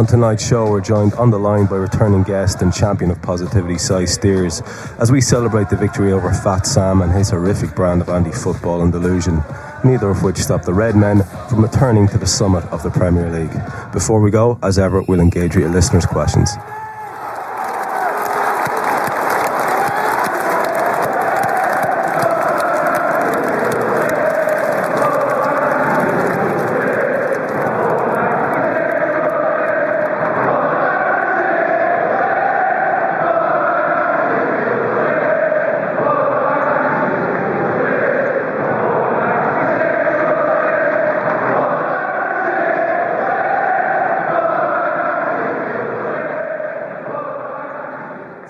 On tonight's show, we're joined on the line by returning guest and champion of positivity, Si Steers, as we celebrate the victory over Fat Sam and his horrific brand of anti-football and delusion, neither of which stopped the Red Men from returning to the summit of the Premier League. Before we go, as ever, we'll engage with your listeners' questions.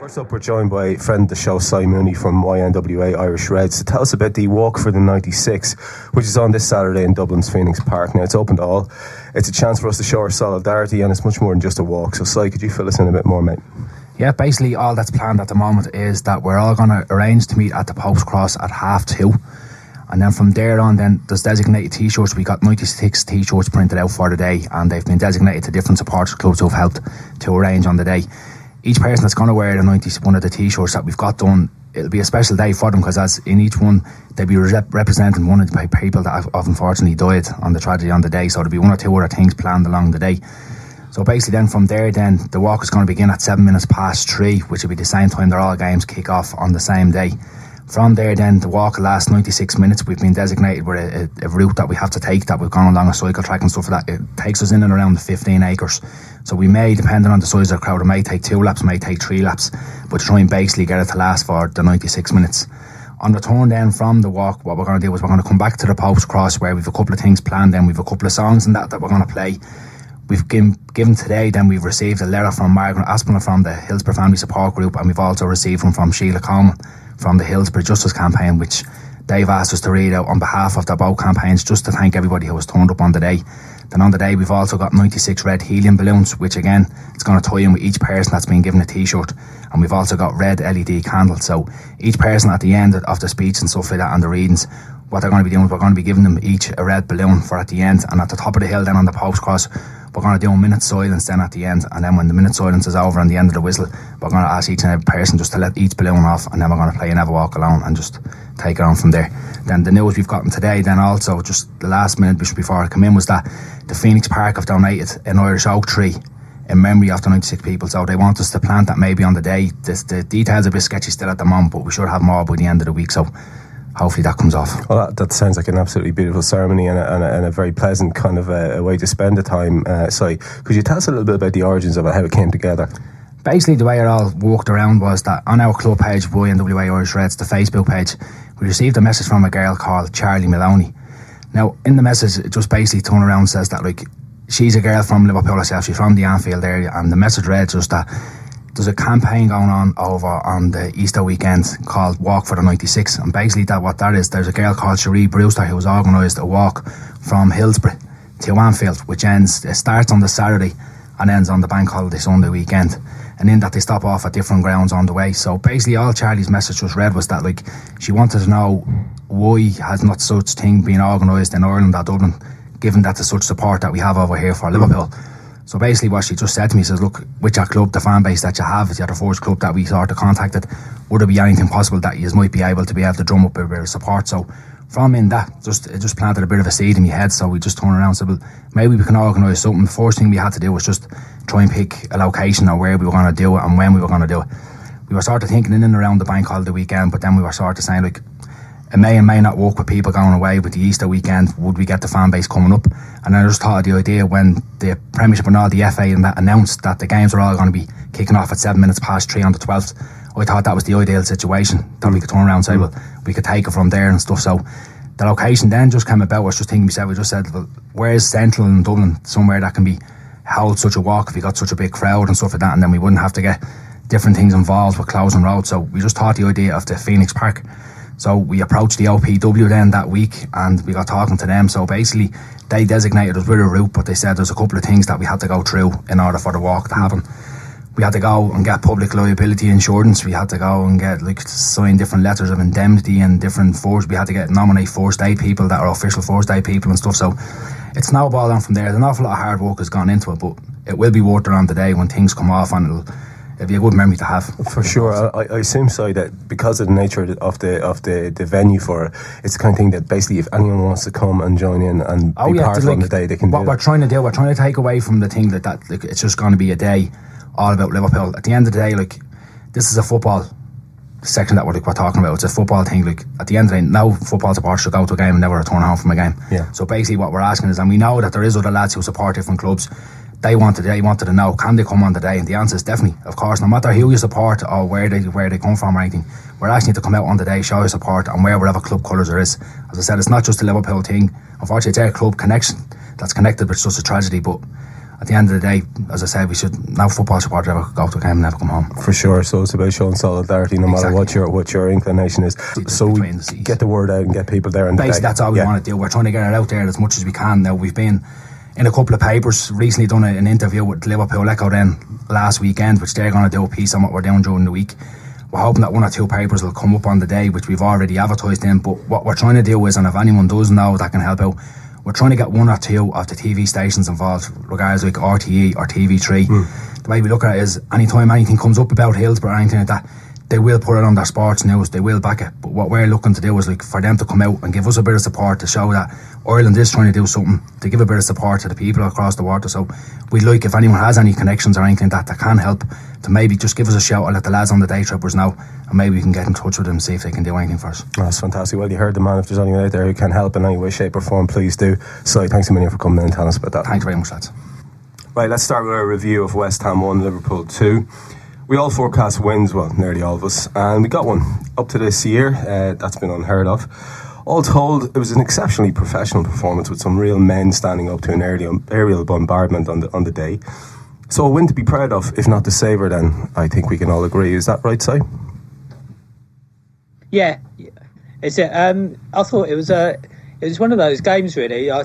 First up, we're joined by a friend of the show, Si Mooney from YNWA Irish Reds, to tell us about the Walk for the 96, which is on this Saturday in Dublin's Pheonix Park. Now, it's open to all. It's a chance for us to show our solidarity, and it's much more than just a walk. So, Si, could you fill us in a bit more, mate? Yeah, basically all that's planned at the moment is that we're all going to arrange to meet at the Pope's Cross at 2:30. And then from there on, then there's designated t-shirts. We got 96 t-shirts printed out for the day, and they've been designated to different supporters clubs who've helped to arrange on the day. Each person that's going to wear one of the t-shirts that we've got done, it'll be a special day for them, because as in each one they'll be representing one of the people that have unfortunately died on the tragedy on the day. So there'll be one or two other things planned along the day. So basically then from there, then the walk is going to begin at 3:07, which will be the same time that all games kick off on the same day. From there then the walk will last 96 minutes. We've been designated with a route that we have to take, that we've gone along a cycle track and stuff like that. It takes us in and around the 15 acres. So we may, depending on the size of the crowd, it may take 2 laps, may take 3 laps, but to try and basically get it to last for the 96 minutes. On return then from the walk, what we're going to do is we're going to come back to the Pope's Cross, where we've a couple of things planned. Then we've a couple of songs and that we're going to play. We've given today, then we've received a letter from Margaret Aspinall from the Hillsborough Family Support Group, and we've also received one from Sheila Coleman from the Hillsborough Justice Campaign, which they've asked us to read out on behalf of their both campaigns, just to thank everybody who has turned up on the day. Then on the day we've also got 96 red helium balloons, which again, it's going to tie in with each person that's been given a t-shirt. And we've also got red LED candles. So each person at the end of the speech and stuff like that and the readings, what they're going to be doing is we're going to be giving them each a red balloon for at the end. And at the top of the hill then on the Pope's Cross, we're going to do a minute's silence then at the end. And then when the minute's silence is over and the end of the whistle, we're going to ask each and every person just to let each balloon off, and then we're going to play Never Walk Alone and just take it on from there. Then the news we've gotten today, then also just the last minute before I come in, was that the Pheonix Park have donated an Irish oak tree in memory of the 96 people. So they want us to plant that maybe on the day. The details are a bit sketchy still at the moment, but we should have more by the end of the week. So hopefully that comes off. Well, that sounds like an absolutely beautiful ceremony and a very pleasant kind of a way to spend the time. So could you tell us a little bit about the origins of it, how it came together? Basically the way it all worked around was that on our club page, YNWA Irish Reds, the Facebook page, we received a message from a girl called Charlie Maloney. Now in the message it just basically turned around and says that like she's a girl from Liverpool herself, she's from the Anfield area, and the message read just that there's a campaign going on over on the Easter weekend called Walk for the 96, and basically what that is, there's a girl called Cherie Brewster who has organised a walk from Hillsborough to Anfield, which starts on the Saturday and ends on the bank holiday Sunday weekend, and in that they stop off at different grounds on the way. So basically all Charlie's message was read was that like she wanted to know why has not such thing been organised in Ireland or Dublin, given that there's such support that we have over here for Liverpool. So basically what she just said to me, says, look, with your club, the fan base that you have, if you're the first club that we sort of contacted, would there be anything possible that you might be able to drum up a bit of support? So from in that, it just planted a bit of a seed in my head. So we just turned around and said, well, maybe we can organise something. The first thing we had to do was just try and pick a location of where we were going to do it and when we were going to do it. We were sort of thinking in and around the bank holiday weekend, but then we were sort of saying, like, it may and may not work with people going away with the Easter weekend. Would we get the fan base coming up? And I just thought of the idea when the Premiership and all the FA and that announced that the games were all going to be kicking off at 3 on the 12th. I thought that was the ideal situation, that we could turn around and say, well, we could take it from there and stuff. So the location then just came about. I was just thinking myself, we just said, well, where's central in Dublin, somewhere that can be hold such a walk if you got such a big crowd and stuff like that, and then we wouldn't have to get different things involved with closing roads. So we just thought the idea of the Pheonix Park. So we approached the OPW then that week and we got talking to them. So basically they designated us with a route, but they said there's a couple of things that we had to go through in order for the walk to happen. We had to go and get public liability insurance. We had to go and get sign different letters of indemnity and different we had to nominate first aid people that are official first aid people and stuff. So it's snowballed on from there. There's an awful lot of hard work has gone into it, but it will be worth it on the day when things come off, and it'll be a good memory to have. For sure. I assume so that because of the nature of the venue for it, it's the kind of thing that basically if anyone wants to come and join in and be part of it on the day, they can do what we're trying to do. We're trying to take away from the thing that like, it's just going to be a day all about Liverpool. At the end of the day, like, this is a football section that we're talking about. It's a football thing. Like, at the end of the day, no football supporter should go to a game and never return home from a game. Yeah. So basically what we're asking is, and we know that there is other lads who support different clubs, they wanted to know, can they come on the day? And the answer is definitely, of course, no matter who you support or where they come from or anything, we're asking you to come out on the day, show your support, and wear whatever club colours there is. As I said, it's not just a Liverpool thing. Unfortunately, it's our club connection that's connected, but it's just a tragedy. But at the end of the day, as I said, we should, no football supporter ever go to a game and never come home. For sure. So it's about showing solidarity, no matter what your inclination is. So we get the word out and get people there. Basically, that's all we want to do. We're trying to get it out there as much as we can. Now, we've been in a couple of papers recently, done an interview with Liverpool Echo then last weekend, which they're going to do a piece on what we're doing during the week. We're hoping that one or two papers will come up on the day, which we've already advertised in. But what we're trying to do is, and if anyone does know that can help out, we're trying to get one or two of the TV stations involved, regardless like RTE or TV3. The way we look at it is, anytime anything comes up about Hillsborough or anything like that, they will put it on their sports news, they will back it. But what we're looking to do is, like, for them to come out and give us a bit of support to show that Ireland is trying to do something, to give a bit of support to the people across the water. So we'd like, if anyone has any connections or anything like that can help, to maybe just give us a shout or let the lads on the Day Trippers know, and maybe we can get in touch with them and see if they can do anything for us. Oh, that's fantastic. Well, you heard the man. If there's anyone out there who can help in any way, shape or form, please do. So thanks a million for coming in and telling us about that. Thanks very much, lads. Right, let's start with our review of West Ham 1, Liverpool 2. We all forecast wins, well, nearly all of us, and we got one. Up to this year, that's been unheard of. All told, it was an exceptionally professional performance with some real men standing up to an aerial bombardment on the day. So a win to be proud of, if not to savour, then I think we can all agree. Is that right, Si? Yeah, it's it. I thought it was one of those games, really. I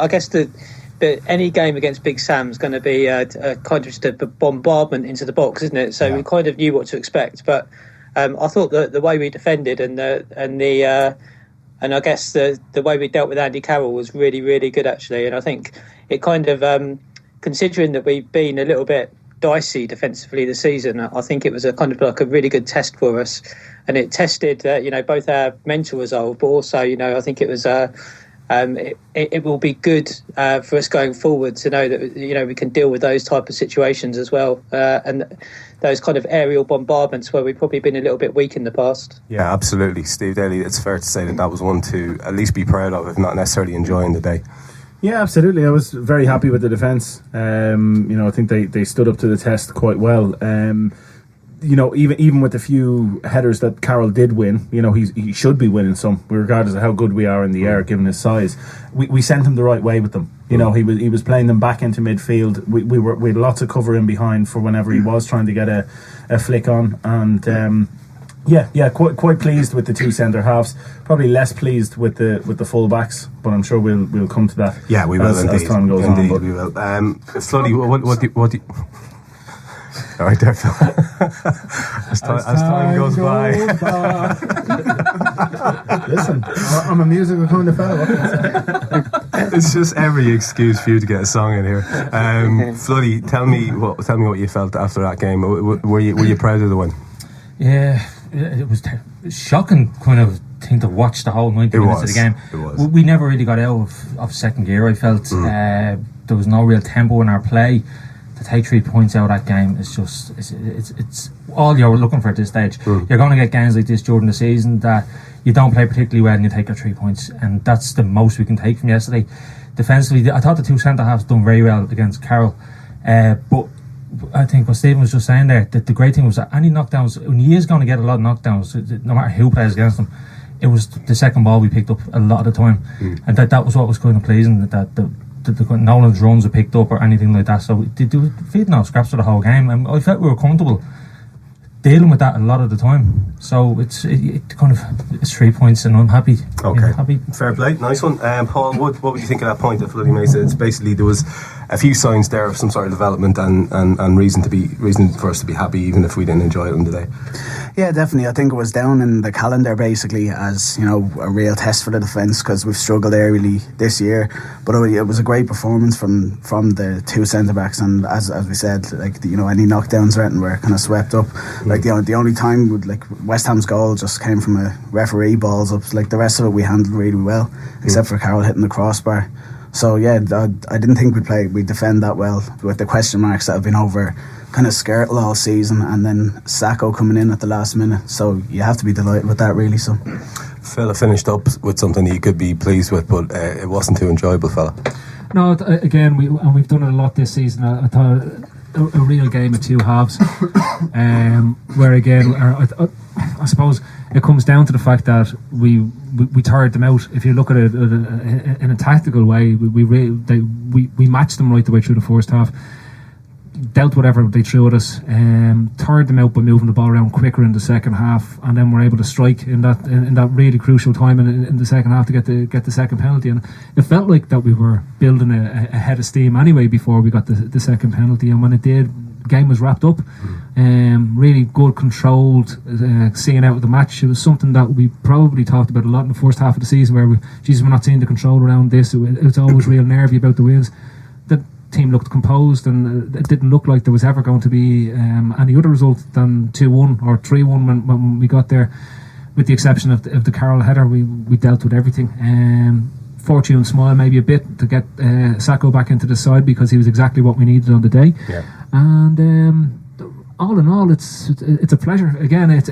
guess that any game against Big Sam's going to be a kind of just a bombardment into the box, isn't it? So we kind of knew what to expect. But I thought that the way we defended and I guess the way we dealt with Andy Carroll was really, really good, actually. And I think it kind of, considering that we've been a little bit dicey defensively this season, I think it was a kind of like a really good test for us. And it tested, both our mental resolve, but also, I think it was it will be good for us going forward to know that we can deal with those type of situations as well, and those kind of aerial bombardments where we've probably been a little bit weak in the past. Yeah, absolutely. Stevo Daly, it's fair to say that was one to at least be proud of, if not necessarily enjoying the day. Yeah, absolutely. I was very happy with the defence. I think they stood up to the test quite well. Even with the few headers that Carroll did win, he should be winning some, regardless of how good we are in the air, given his size. We sent him the right way with them. He was playing them back into midfield. We had lots of cover in behind for whenever he was trying to get a flick on, and quite pleased with the two centre halves. Probably less pleased with the full backs, but I'm sure we'll come to that. Yeah, we will as time goes on. But we will. Floody, what do you? All right, there, Phil. as time goes by. Listen, I'm a musical kind of fella. It's just every excuse for you to get a song in here. Floody, tell me what you felt after that game. Were you proud of the win? Yeah, it was shocking kind of thing to watch the whole 90 minutes of the game. It was. We never really got out of second gear, I felt. There was no real tempo in our play. To take 3 points out of that game is just it's all you're looking for at this stage. You're going to get games like this during the season that you don't play particularly well and you take your 3 points, and that's the most we can take from yesterday. Defensively, I thought the two centre halves done very well against Carroll, but I think what Stephen was just saying there, that the great thing was that any knockdowns, when he is going to get a lot of knockdowns, no matter who plays against him, it was the second ball we picked up a lot of the time, and that was what was kind of pleasing, that no one's runs were picked up or anything like that. So they were feeding off scraps for the whole game, and I felt we were comfortable dealing with that a lot of the time. So it's 3 points, and I'm happy. Okay, happy. Fair play, nice one. Paul, what would you think of that point that Floody made? It's basically there was a few signs there of some sort of development and reason for us to be happy, even if we didn't enjoy it on the day. Yeah, definitely. I think it was down in the calendar basically as, you know, a real test for the defence, because we've struggled aerially this year. But it was a great performance from the two centre backs, and as we said, like, you know, any knockdowns or anything were kind of swept up. Like the only time like West Ham's goal just came from a referee balls up. Like the rest of it we handled really well, except for Carroll hitting the crossbar. So yeah, I didn't think we defend that well, with the question marks that have been over kind of Skirtle all season, and then Sacco coming in at the last minute. So you have to be delighted with that, really. So Fella finished up with something that you could be pleased with, but it wasn't too enjoyable, fella. No, again, we've done it a lot this season. I thought a real game of two halves, where again, I suppose it comes down to the fact that we tired them out. If you look at it in a tactical way, we matched them right the way through the first half. Dealt whatever they threw at us, tired them out by moving the ball around quicker in the second half, and then we're able to strike in that really crucial time in the second half to get the second penalty. And it felt like that we were building a head of steam anyway before we got the second penalty, and when it did, the game was wrapped up. Really good, controlled, seeing out of the match. It was something that we probably talked about a lot in the first half of the season, where we're not seeing the control around this. It's always real nervy about the wins. The team looked composed, and it didn't look like there was ever going to be any other result than 2-1 or 3-1 when we got there, with the exception of the Carroll header. We dealt with everything. Fortune smiled maybe a bit to get Sacco back into the side, because he was exactly what we needed on the day. And all in all, it's a pleasure. Again, it's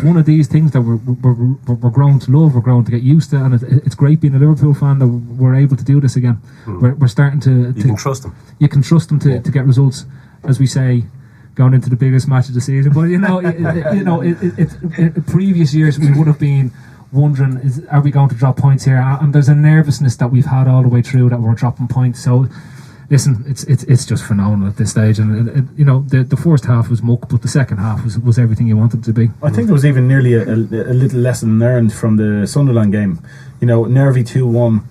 one of these things that we're grown to love, we're grown to get used to, and it's great being a Liverpool fan that we're able to do this again. We're starting to. You can trust them. You can trust them to get results, as we say, going into the biggest match of the season. But previous years we would have been wondering, are we going to drop points here? And there's a nervousness that we've had all the way through that we're dropping points. So listen, it's just phenomenal at this stage, and the first half was muck, but the second half was everything you wanted it to be. I think there was even nearly a little lesson learned from the Sunderland game. Nervy 2-1.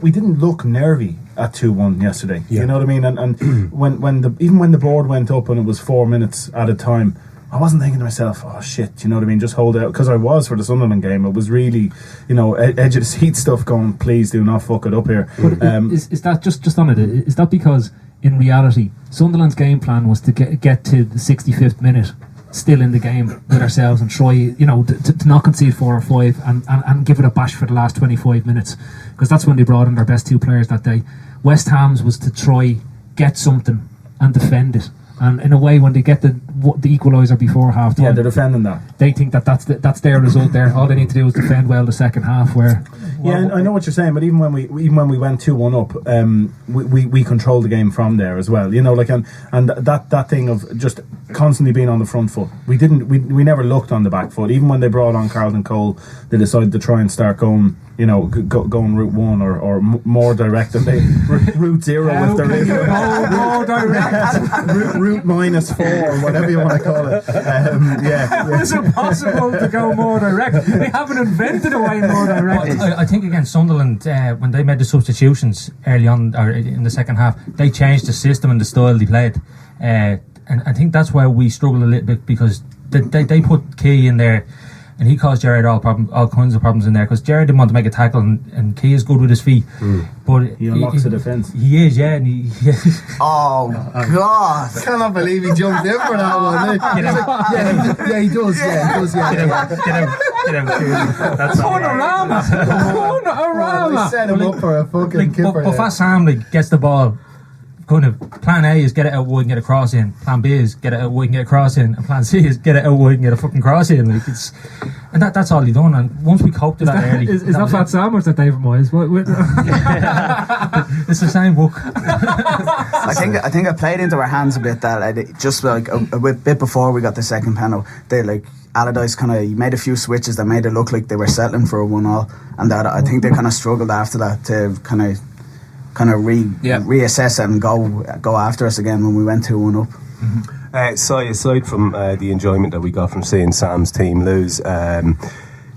We didn't look nervy at 2-1 yesterday. You know what I mean? And when the board went up and it was 4 minutes at a time, I wasn't thinking to myself, oh shit, you know what I mean, just hold out, because I was for the Sunderland game. It was really, edge of the seat stuff going, please do not fuck it up here. Is that just on it? Is that because in reality Sunderland's game plan was to get to the 65th minute still in the game with ourselves and try, to not concede 4 or 5 and give it a bash for the last 25 minutes, because that's when they brought in their best 2 players that day. West Ham's was to try get something and defend it. And in a way, when they get the equaliser before half time, they're defending that. They think that's their result there. All they need to do is defend well the second half. I know what you're saying, but even when we went 2-1 up, we controlled the game from there as well. And that thing of just constantly being on the front foot. We never looked on the back foot. Even when they brought on Carlton Cole, they decided to try and start going. Going route 1 or more direct than they route 0 if they're in more direct route -4, whatever you want to call it. How is it possible to go more direct? They haven't invented a way more direct. I think against Sunderland, when they made the substitutions early on or in the second half, they changed the system and the style they played, and I think that's why we struggled a little bit, because they put Key in there. And he caused Jared all kinds of problems in there, because Jared didn't want to make a tackle, and Key is good with his feet. But he unlocks the defence. He is, yeah. And oh God! I cannot believe he jumped in for that one. He does. Get out. That's Panorama. They set him up for a fucking kipper. But Fast Sam gets the ball. Kind of plan A is get it out wide and get a cross in. Plan B is get it out wide and get a cross in. And plan C is get it out wide and get a fucking cross in. And that's all he done. And once we coped to that early, is that Fat Sam or is that David Moyes? It's the same book. I think I played into our hands a bit that just like a bit before we got the second penalty, they Allardyce kind of made a few switches that made it look like they were settling for a 1-1, and that I think they kind of struggled after that to kind of reassess it and go after us again when we went 2-1 up. So aside from the enjoyment that we got from seeing Sam's team lose,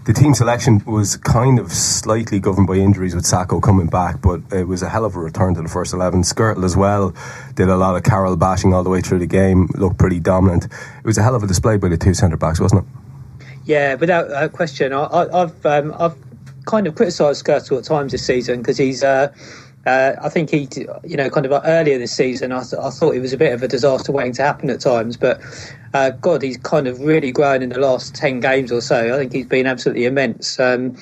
The team selection was kind of slightly governed by injuries with Sacco coming back, but it was a hell of a return to the first 11. Skirtle as well did a lot of Carroll bashing all the way through the game, looked pretty dominant. It was a hell of a display by the two centre-backs, wasn't it? Yeah, without question. I've kind of criticised Skirtle at times this season because he's... I think he, kind of like earlier this season, I thought it was a bit of a disaster waiting to happen at times. But God, he's kind of really grown in the last 10 games or so. I think he's been absolutely immense. Both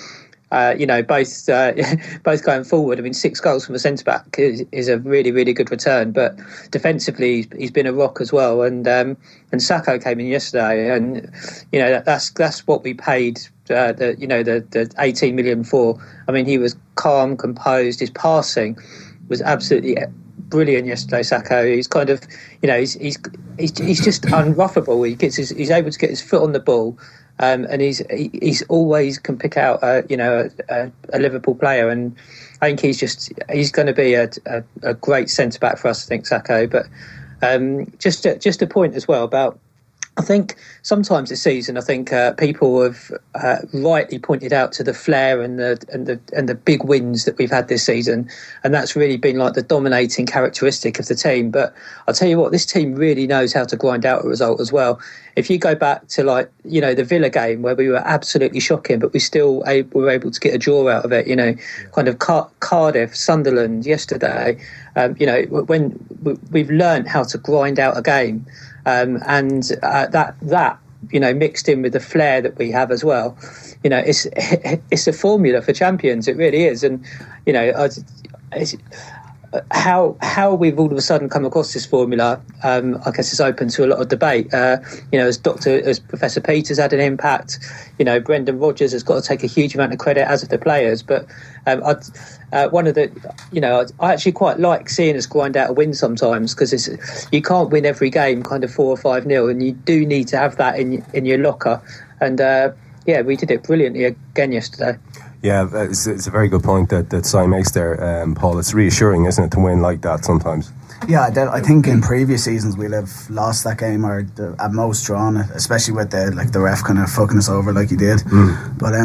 going forward. I mean, 6 goals from a centre back is a really, really good return. But defensively, he's been a rock as well. And Sacco came in yesterday, and that's what we paid. The 18 million for. I mean, he was calm, composed. His passing was absolutely brilliant yesterday. Sacco. He's kind of, he's just unruffable. He's able to get his foot on the ball, and he's always can pick out a Liverpool player. And I think he's going to be a great centre back for us. I think Sacco. But just a point as well about. I think sometimes this season, people have rightly pointed out to the flair and the big wins that we've had this season, and that's really been like the dominating characteristic of the team. But I'll tell you what, this team really knows how to grind out a result as well. If you go back to the Villa game where we were absolutely shocking, but we still were able to get a draw out of it. Kind of Cardiff, Sunderland yesterday. When we've learned how to grind out a game. That mixed in with the flair that we have as well, it's a formula for champions. It really is, and how we've all of a sudden come across this formula, I guess, is open to a lot of debate. As Professor Peters had an impact. Brendan Rodgers has got to take a huge amount of credit, as of the players. But I actually quite like seeing us grind out a win sometimes, because you can't win every game kind of 4 or 5-0, and you do need to have that in your locker. And we did it brilliantly again yesterday. Yeah, it's a very good point that Si makes there, Paul. It's reassuring, isn't it, to win like that sometimes? Yeah, I think in previous seasons we'll have lost that game or at most drawn it, especially with the ref kind of fucking us over like he did. But I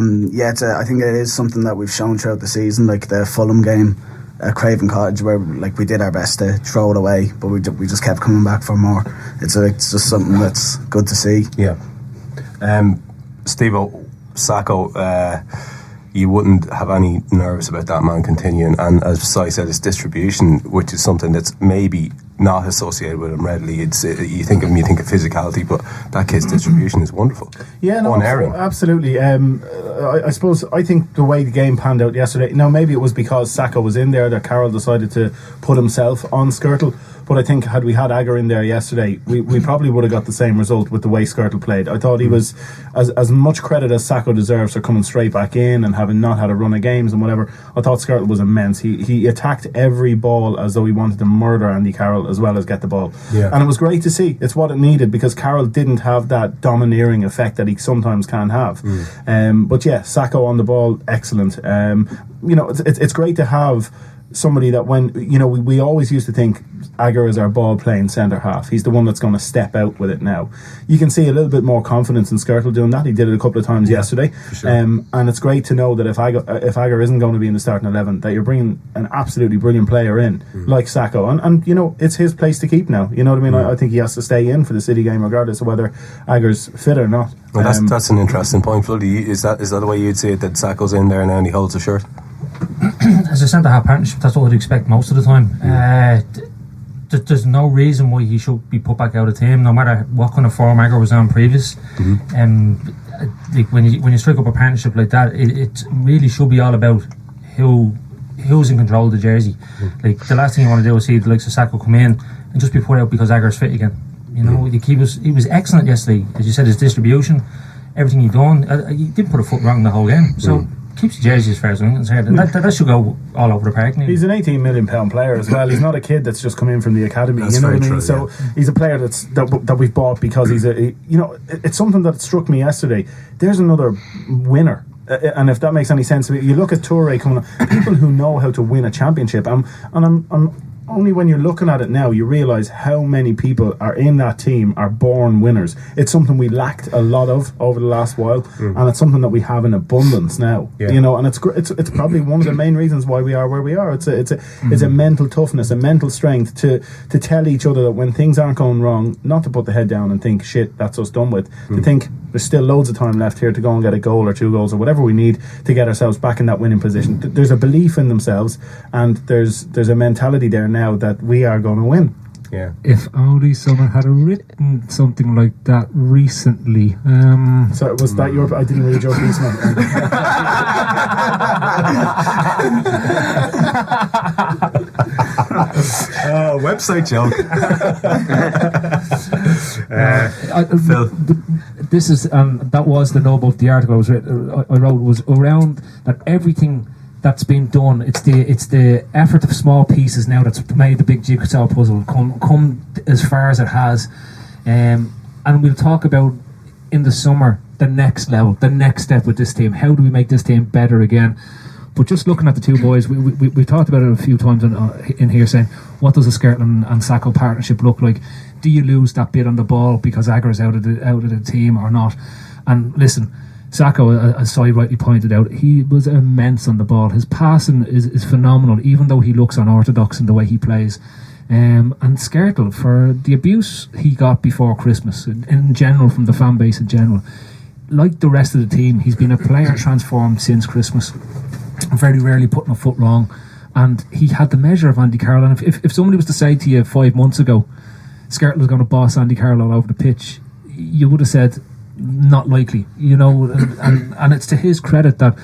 think it is something that we've shown throughout the season, like the Fulham game at Craven Cottage, where we did our best to throw it away, but we just kept coming back for more. It's just something that's good to see. Yeah. Stevo, Sacco, you wouldn't have any nerves about that man continuing, and as Si said, it's distribution, which is something that's maybe not associated with him readily. You think of physicality, but that kid's distribution is wonderful. Yeah, no, absolutely. I suppose I think the way the game panned out yesterday, now maybe it was because Sacco was in there that Carroll decided to put himself on Skirtle. But I think had we had Agger in there yesterday, we probably would have got the same result with the way Skirtle played. I thought he was as much credit as Sacco deserves for coming straight back in and having not had a run of games and whatever. I thought Skirtle was immense. He attacked every ball as though he wanted to murder Andy Carroll as well as get the ball. Yeah. And it was great to see. It's what it needed, because Carroll didn't have that domineering effect that he sometimes can have. But yeah, Sacco on the ball, excellent. It's great to have somebody that when we always used to think Agger is our ball playing centre half. He's the one that's going to step out with it now. You can see a little bit more confidence in Skirtle doing that. He did it a couple of times yesterday. Sure. And it's great to know that if Agger isn't going to be in the starting 11, that you're bringing an absolutely brilliant player in like Sacco, and it's his place to keep now. You know what I mean? I think he has to stay in for the City game regardless of whether Agger's fit or not. Well, that's an interesting point, Floody. Is that the way you'd see it, that Sacco's in there now and he holds the shirt? As a centre half partnership, that's what I'd expect most of the time. There's no reason why he should be put back out of team, no matter what kind of form Agger was on previous. When you strike up a partnership like that, it really should be all about who's in control of the jersey. Like, the last thing you want to do is see the likes of Sacco come in and just be put out because Agger's fit again. He was excellent yesterday. As you said, his distribution, everything he done, he didn't put a foot wrong the whole game. So keeps the jersey as far as I'm concerned, and that should go all over the park now. He's an £18 million player as well. He's not a kid that's just come in from the academy. That's, you know what I mean? True, so he's a player that we've bought because he's it's something that struck me yesterday. There's another winner. And if that makes any sense, you look at Toure coming on, people who know how to win a championship. I'm only when you're looking at it now you realise how many people are in that team are born winners. It's something we lacked a lot of over the last while, and it's something that we have in abundance now. You know, and it's probably one of the main reasons why we are where we are. It's a mental toughness, a mental strength to tell each other that when things aren't going wrong, not to put the head down and think shit, that's us done with. To think there's still loads of time left here to go and get a goal or 2 goals or whatever we need to get ourselves back in that winning position. There's a belief in themselves, and there's a mentality there now that we are going to win. Yeah. If only someone had written something like that recently. So was that your? I didn't read your piece, man. Website joke. Phil. This is that was the note of the article I wrote was around that everything that's been done. It's the effort of small pieces now that's made the big jigsaw puzzle come as far as it has, and we'll talk about in the summer the next level, the next step with this team. How do we make this team better again? But just looking at the two boys, we've talked about it a few times in here, saying what does a Skertland and Sacco partnership look like? Do you lose that bit on the ball because Agra's out of the team or not? And listen, Sacco, as Si rightly pointed out, he was immense on the ball. His passing is phenomenal, even though he looks unorthodox in the way he plays. And Skertle, for the abuse he got before Christmas, in general, from the fan base in general, like the rest of the team, he's been a player transformed since Christmas. Very rarely putting a foot wrong, and he had the measure of Andy Carroll. And if somebody was to say to you 5 months ago Skertle was going to boss Andy Carroll all over the pitch, you would have said not likely, you know. And it's to his credit that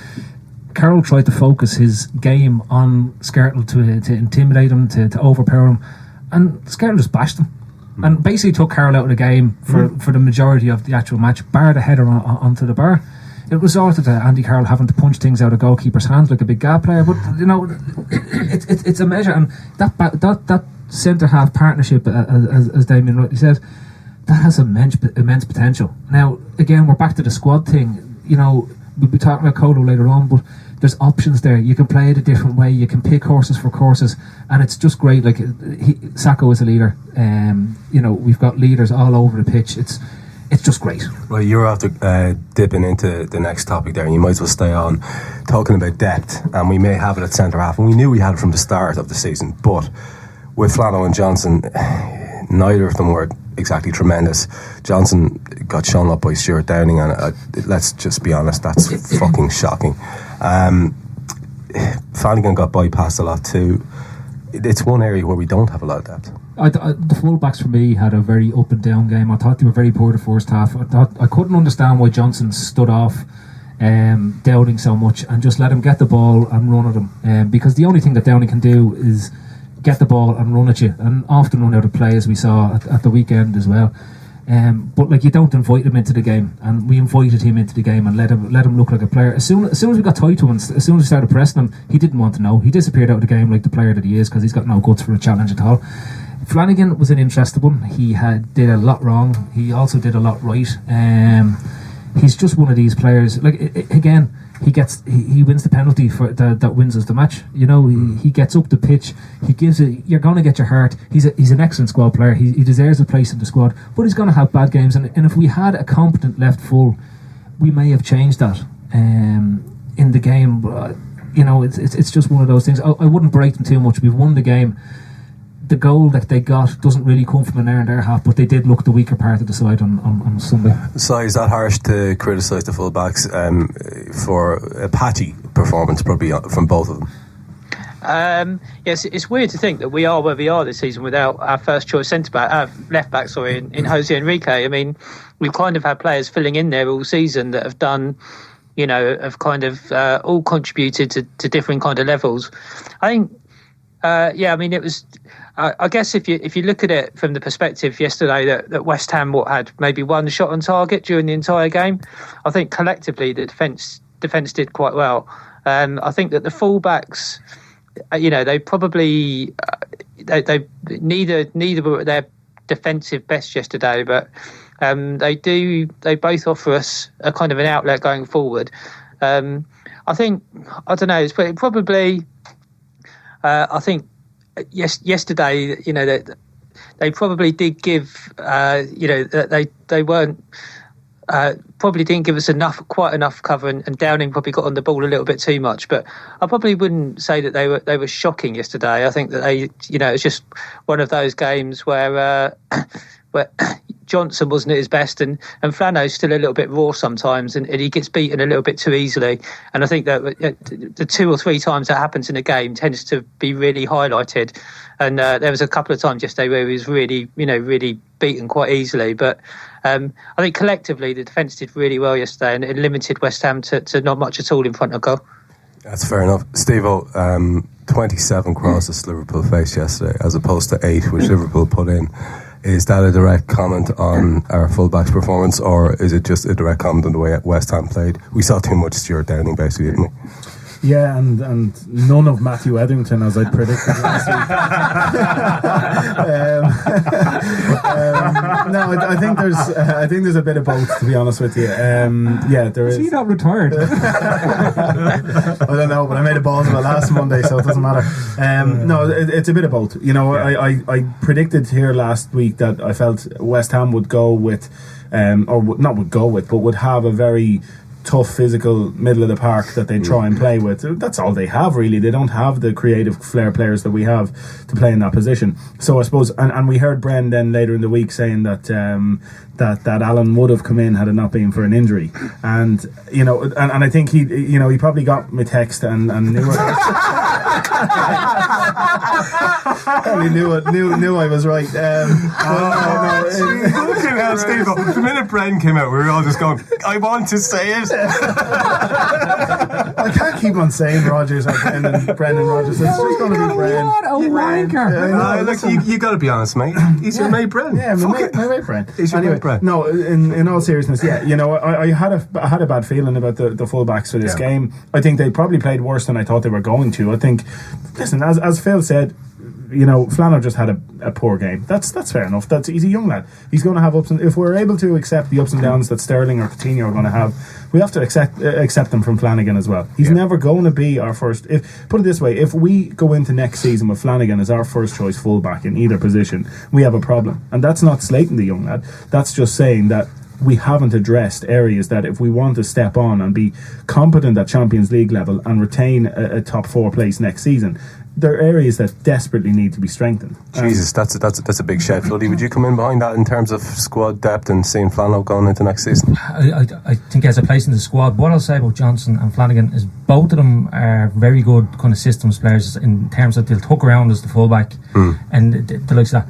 Carroll tried to focus his game on Skertle to intimidate him, to overpower him, and Skertle just bashed him and basically took Carroll out of the game for the majority of the actual match, bar the header onto the bar. It resulted in Andy Carroll having to punch things out of goalkeeper's hands like a big gap player. But you know, it's a measure, and that centre half partnership, as Damien rightly said, that has immense potential. Now, again, we're back to the squad thing. You know, we'll be talking about Colo later on, but there's options there. You can play it a different way. You can pick horses for courses, and it's just great. Like Sacco is a leader. You know, we've got leaders all over the pitch. It's just great. Well, you're after dipping into the next topic there, and you might as well stay on talking about depth. And we may have it at centre half, and we knew we had it from the start of the season. But with Flano and Johnson, neither of them were exactly tremendous. Johnson got shown up by Stuart Downing, and let's just be honest, that's fucking shocking. Flanagan got bypassed a lot too. It's one area where we don't have a lot of depth. The fullbacks for me had a very up and down game. I thought they were very poor the first half. I couldn't understand why Johnson stood off Downing so much and just let him get the ball and run at him, because the only thing that Downing can do is get the ball and run at you, and often run out of play, as we saw at the weekend as well. But like, you don't invite him into the game, and we invited him into the game and let him look like a player. As soon as we got tight to him, as soon as we started pressing him, he didn't want to know. He disappeared out of the game like the player that he is, because he's got no guts for a challenge at all. Flanagan was an interesting one. He did a lot wrong. He also did a lot right. He's just one of these players. Like, again, he wins the penalty for that wins us the match. You know, he gets up the pitch. He gives it. You're going to get your heart. He's an excellent squad player. He deserves a place in the squad. But he's going to have bad games. And if we had a competent left full, we may have changed that in the game. But, you know, it's just one of those things. I wouldn't break them too much. We've won the game. The goal that they got doesn't really come from an their half, but they did look the weaker part of the side on Sunday. So is that harsh to criticise the full-backs for a patchy performance, probably from both of them? Yes, it's weird to think that we are where we are this season without our first choice left back. In Jose Enrique. I mean, we've kind of had players filling in there all season that have done, you know, have kind of all contributed to different kind of levels. I think, I mean, it was. I guess if you look at it from the perspective yesterday that West Ham had maybe one shot on target during the entire game, I think collectively the defence did quite well. I think that the fullbacks, you know, they probably they neither were at their defensive best yesterday, but they both offer us a kind of an outlet going forward. I think, I don't know, it's probably I think yesterday, that they probably did give, they weren't. Probably didn't give us quite enough cover, and Downing probably got on the ball a little bit too much. But I probably wouldn't say that they were shocking yesterday. I think that it's just one of those games where Johnson wasn't at his best, and Flano's still a little bit raw sometimes, and he gets beaten a little bit too easily. And I think that the 2 or 3 times that happens in a game tends to be really highlighted. And there was a couple of times yesterday where he was really beaten quite easily. But I think collectively the defence did really well yesterday, and it limited West Ham to not much at all in front of goal. That's fair enough. Stevo, 27 crosses Liverpool faced yesterday as opposed to 8 which Liverpool put in. Is that a direct comment on our fullback's performance, or is it just a direct comment on the way West Ham played? We saw too much Stuart Downing basically, didn't we? Yeah, and none of Matthew Etherington, as I predicted last week. No, I think there's a bit of both, to be honest with you. There is. Is he not retired? I don't know, but I made a balls of it last Monday, so it doesn't matter. No, it's a bit of both. I predicted here last week that I felt West Ham would go with, but would have a very tough physical middle of the park that they try and play with. That's all they have, really. They don't have the creative flair players that we have to play in that position. So I suppose, and we heard Brennan then later in the week saying that that Alan would have come in had it not been for an injury, and I think he probably got my text and knew it. He knew I was right. The minute Brennan came out, we were all just going, I want to say it. I can't keep on saying Rodgers or Brennan Rodgers. It's just going to be Brennan. What a wanker! Look, you got to be honest, mate. He's your mate, Brennan. Yeah, my mate, Brennan. He's your mate, Brennan. No, in all seriousness, I had a bad feeling about the fullbacks for this game. I think they probably played worse than I thought they were going to. I think, listen, as Phil said, Flano just had a poor game. That's fair enough. He's a young lad. He's going to have ups and if we're able to accept the ups and downs that Sterling or Coutinho are going to have, we have to accept them from Flanagan as well. He's never going to be our first. Put it this way: if we go into next season with Flanagan as our first choice fullback in either position, we have a problem. And that's not slating the young lad. That's just saying that we haven't addressed areas that if we want to step on and be competent at Champions League level and retain a top 4 place next season, there are areas that desperately need to be strengthened. Jesus, that's a big shed. Floody, would you come in behind that in terms of squad depth and seeing Flano going into next season? I think he has a place in the squad. What I'll say about Johnson and Flanagan is both of them are very good kind of systems players in terms of they'll tuck around as the fullback and the likes of that.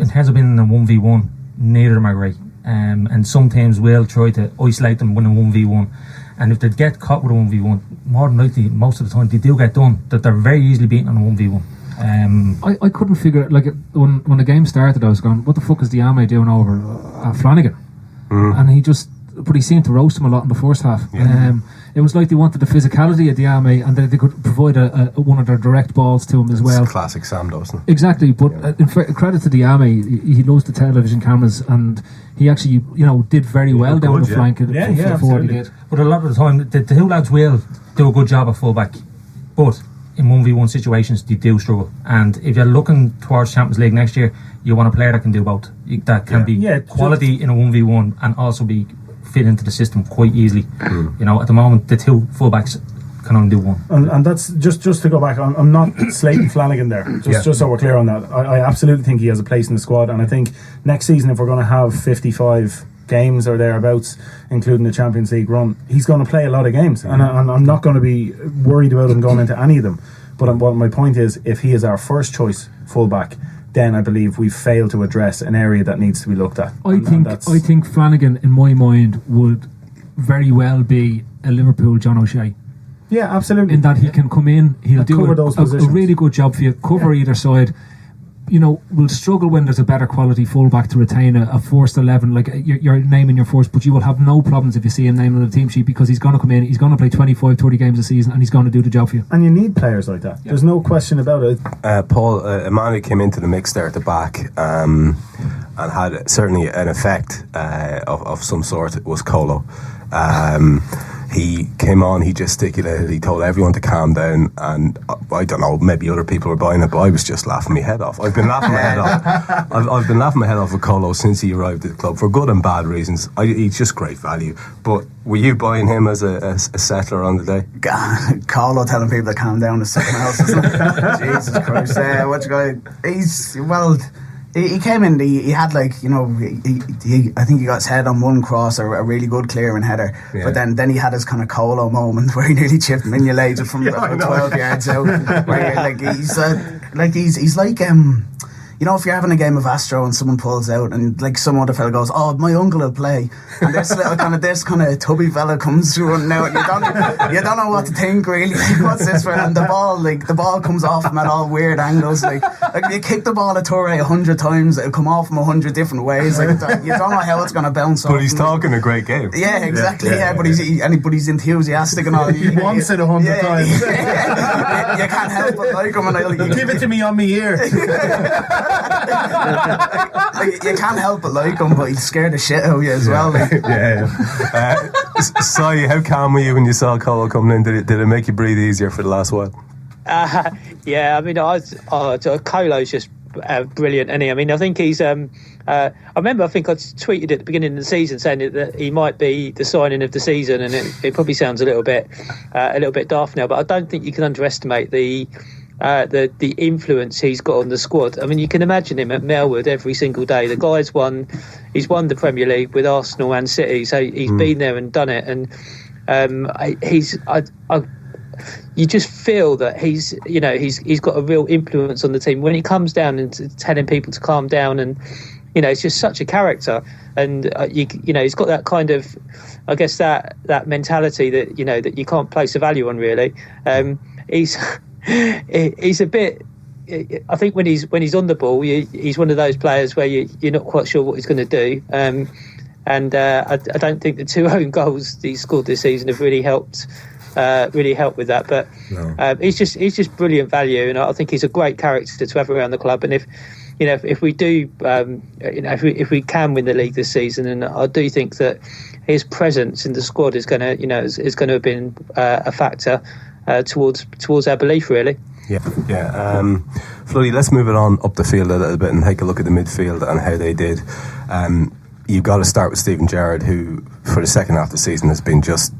In terms of being in a 1v1, neither of them are great. And some teams will try to isolate them when a 1v1, and if they get caught with a 1v1, more than likely most of the time they do get done, that they're very easily beaten on a 1v1. I couldn't figure it, when the game started I was going, what the fuck is Diame doing over Flanagan? And he seemed to roast him a lot in the first half. It was like they wanted the physicality of Diame, and they could provide one of their direct balls to him as well. It's classic Sam Dawson. Exactly, but in credit to Diame, he loves the television cameras, and he actually did very well down the flank. But a lot of the time the two lads will do a good job at fullback, but in 1v1 situations they do struggle. And if you're looking towards Champions League next year, you want a player that can do both, that can be quality in a 1v1 and also be fit into the system quite easily. At the moment the two fullbacks can only do one. And that's just to go back, I'm not slating Flanagan there, just so we're clear on that. I absolutely think he has a place in the squad, and I think next season if we're going to have 55 games or thereabouts, including the Champions League run, he's going to play a lot of games, and I'm not going to be worried about him going into any of them. But what my point is, if he is our first choice fullback, then I believe we've failed to address an area that needs to be looked at. I think Flanagan, in my mind, would very well be a Liverpool John O'Shea. Yeah, absolutely. In that he can come in, he'll do a really good job for you, cover either side. Will struggle when there's a better quality fullback to retain a first 11, like you're naming your first, but you will have no problems if you see him named on the team sheet, because he's going to come in, he's going to play 25-30 games a season, and he's going to do the job for you. And you need players like that. There's no question about it. Paul, Emmanuel came into the mix there at the back and had certainly an effect of some sort. It was Colo. He came on, he gesticulated, he told everyone to calm down, and I don't know, maybe other people were buying it, but I was just laughing my head off. I've been laughing my head off. I've been laughing my head off with Colo since he arrived at the club for good and bad reasons. He's just great value. But were you buying him as a settler on the day? Colo telling people to calm down is something else, isn't it? Jesus Christ. He came in, he had I think he got his head on one cross, a really good clearing header, but then he had his kind of Colo moment where he nearly chipped Mignolet from 12 yards out. Where he's like if you're having a game of Astro and someone pulls out and like some other fella goes, "Oh, my uncle will play," and this kind of tubby fella comes through and now you don't know what to think really. Like, what's this for? And the ball comes off him at all weird angles. Like you kick the ball at Torre 100 times, it'll come off him 100 different ways. Like you don't know how it's going to bounce off. But he's talking a great game. Yeah, exactly. Yeah, but he's enthusiastic and all. He wants it 100 times. You can't help but like him. And give it to me on my ear. You can't help but like him, but he'll scare the shit out of you as well. Sai, how calm were you when you saw Colo coming in? Did it make you breathe easier for the last while? Yeah, I mean, Colo's just brilliant, isn't he? I mean, I think he's. I remember, I think I tweeted at the beginning of the season saying that he might be the signing of the season, and it probably sounds a little bit daft now, but I don't think you can underestimate the influence he's got on the squad. I mean, you can imagine him at Melwood every single day. The guy's he's won the Premier League with Arsenal and City, so he's been there and done it. And you just feel that he's got a real influence on the team when he comes down and telling people to calm down, and it's just such a character. And he's got that kind of, I guess, that mentality that you can't place a value on really. He's a bit. I think when he's on the ball, he's one of those players where you're not quite sure what he's going to do. I don't think the 2 own goals he scored this season have really helped with that. But no. He's just brilliant value, and I think he's a great character to have around the club. And if we do, if we can win the league this season, and I do think that his presence in the squad is going to have been a factor. Towards our belief, really. Yeah. Floody, let's move it on up the field a little bit and take a look at the midfield and how they did. You've got to start with Stephen Gerrard, who for the second half of the season has been just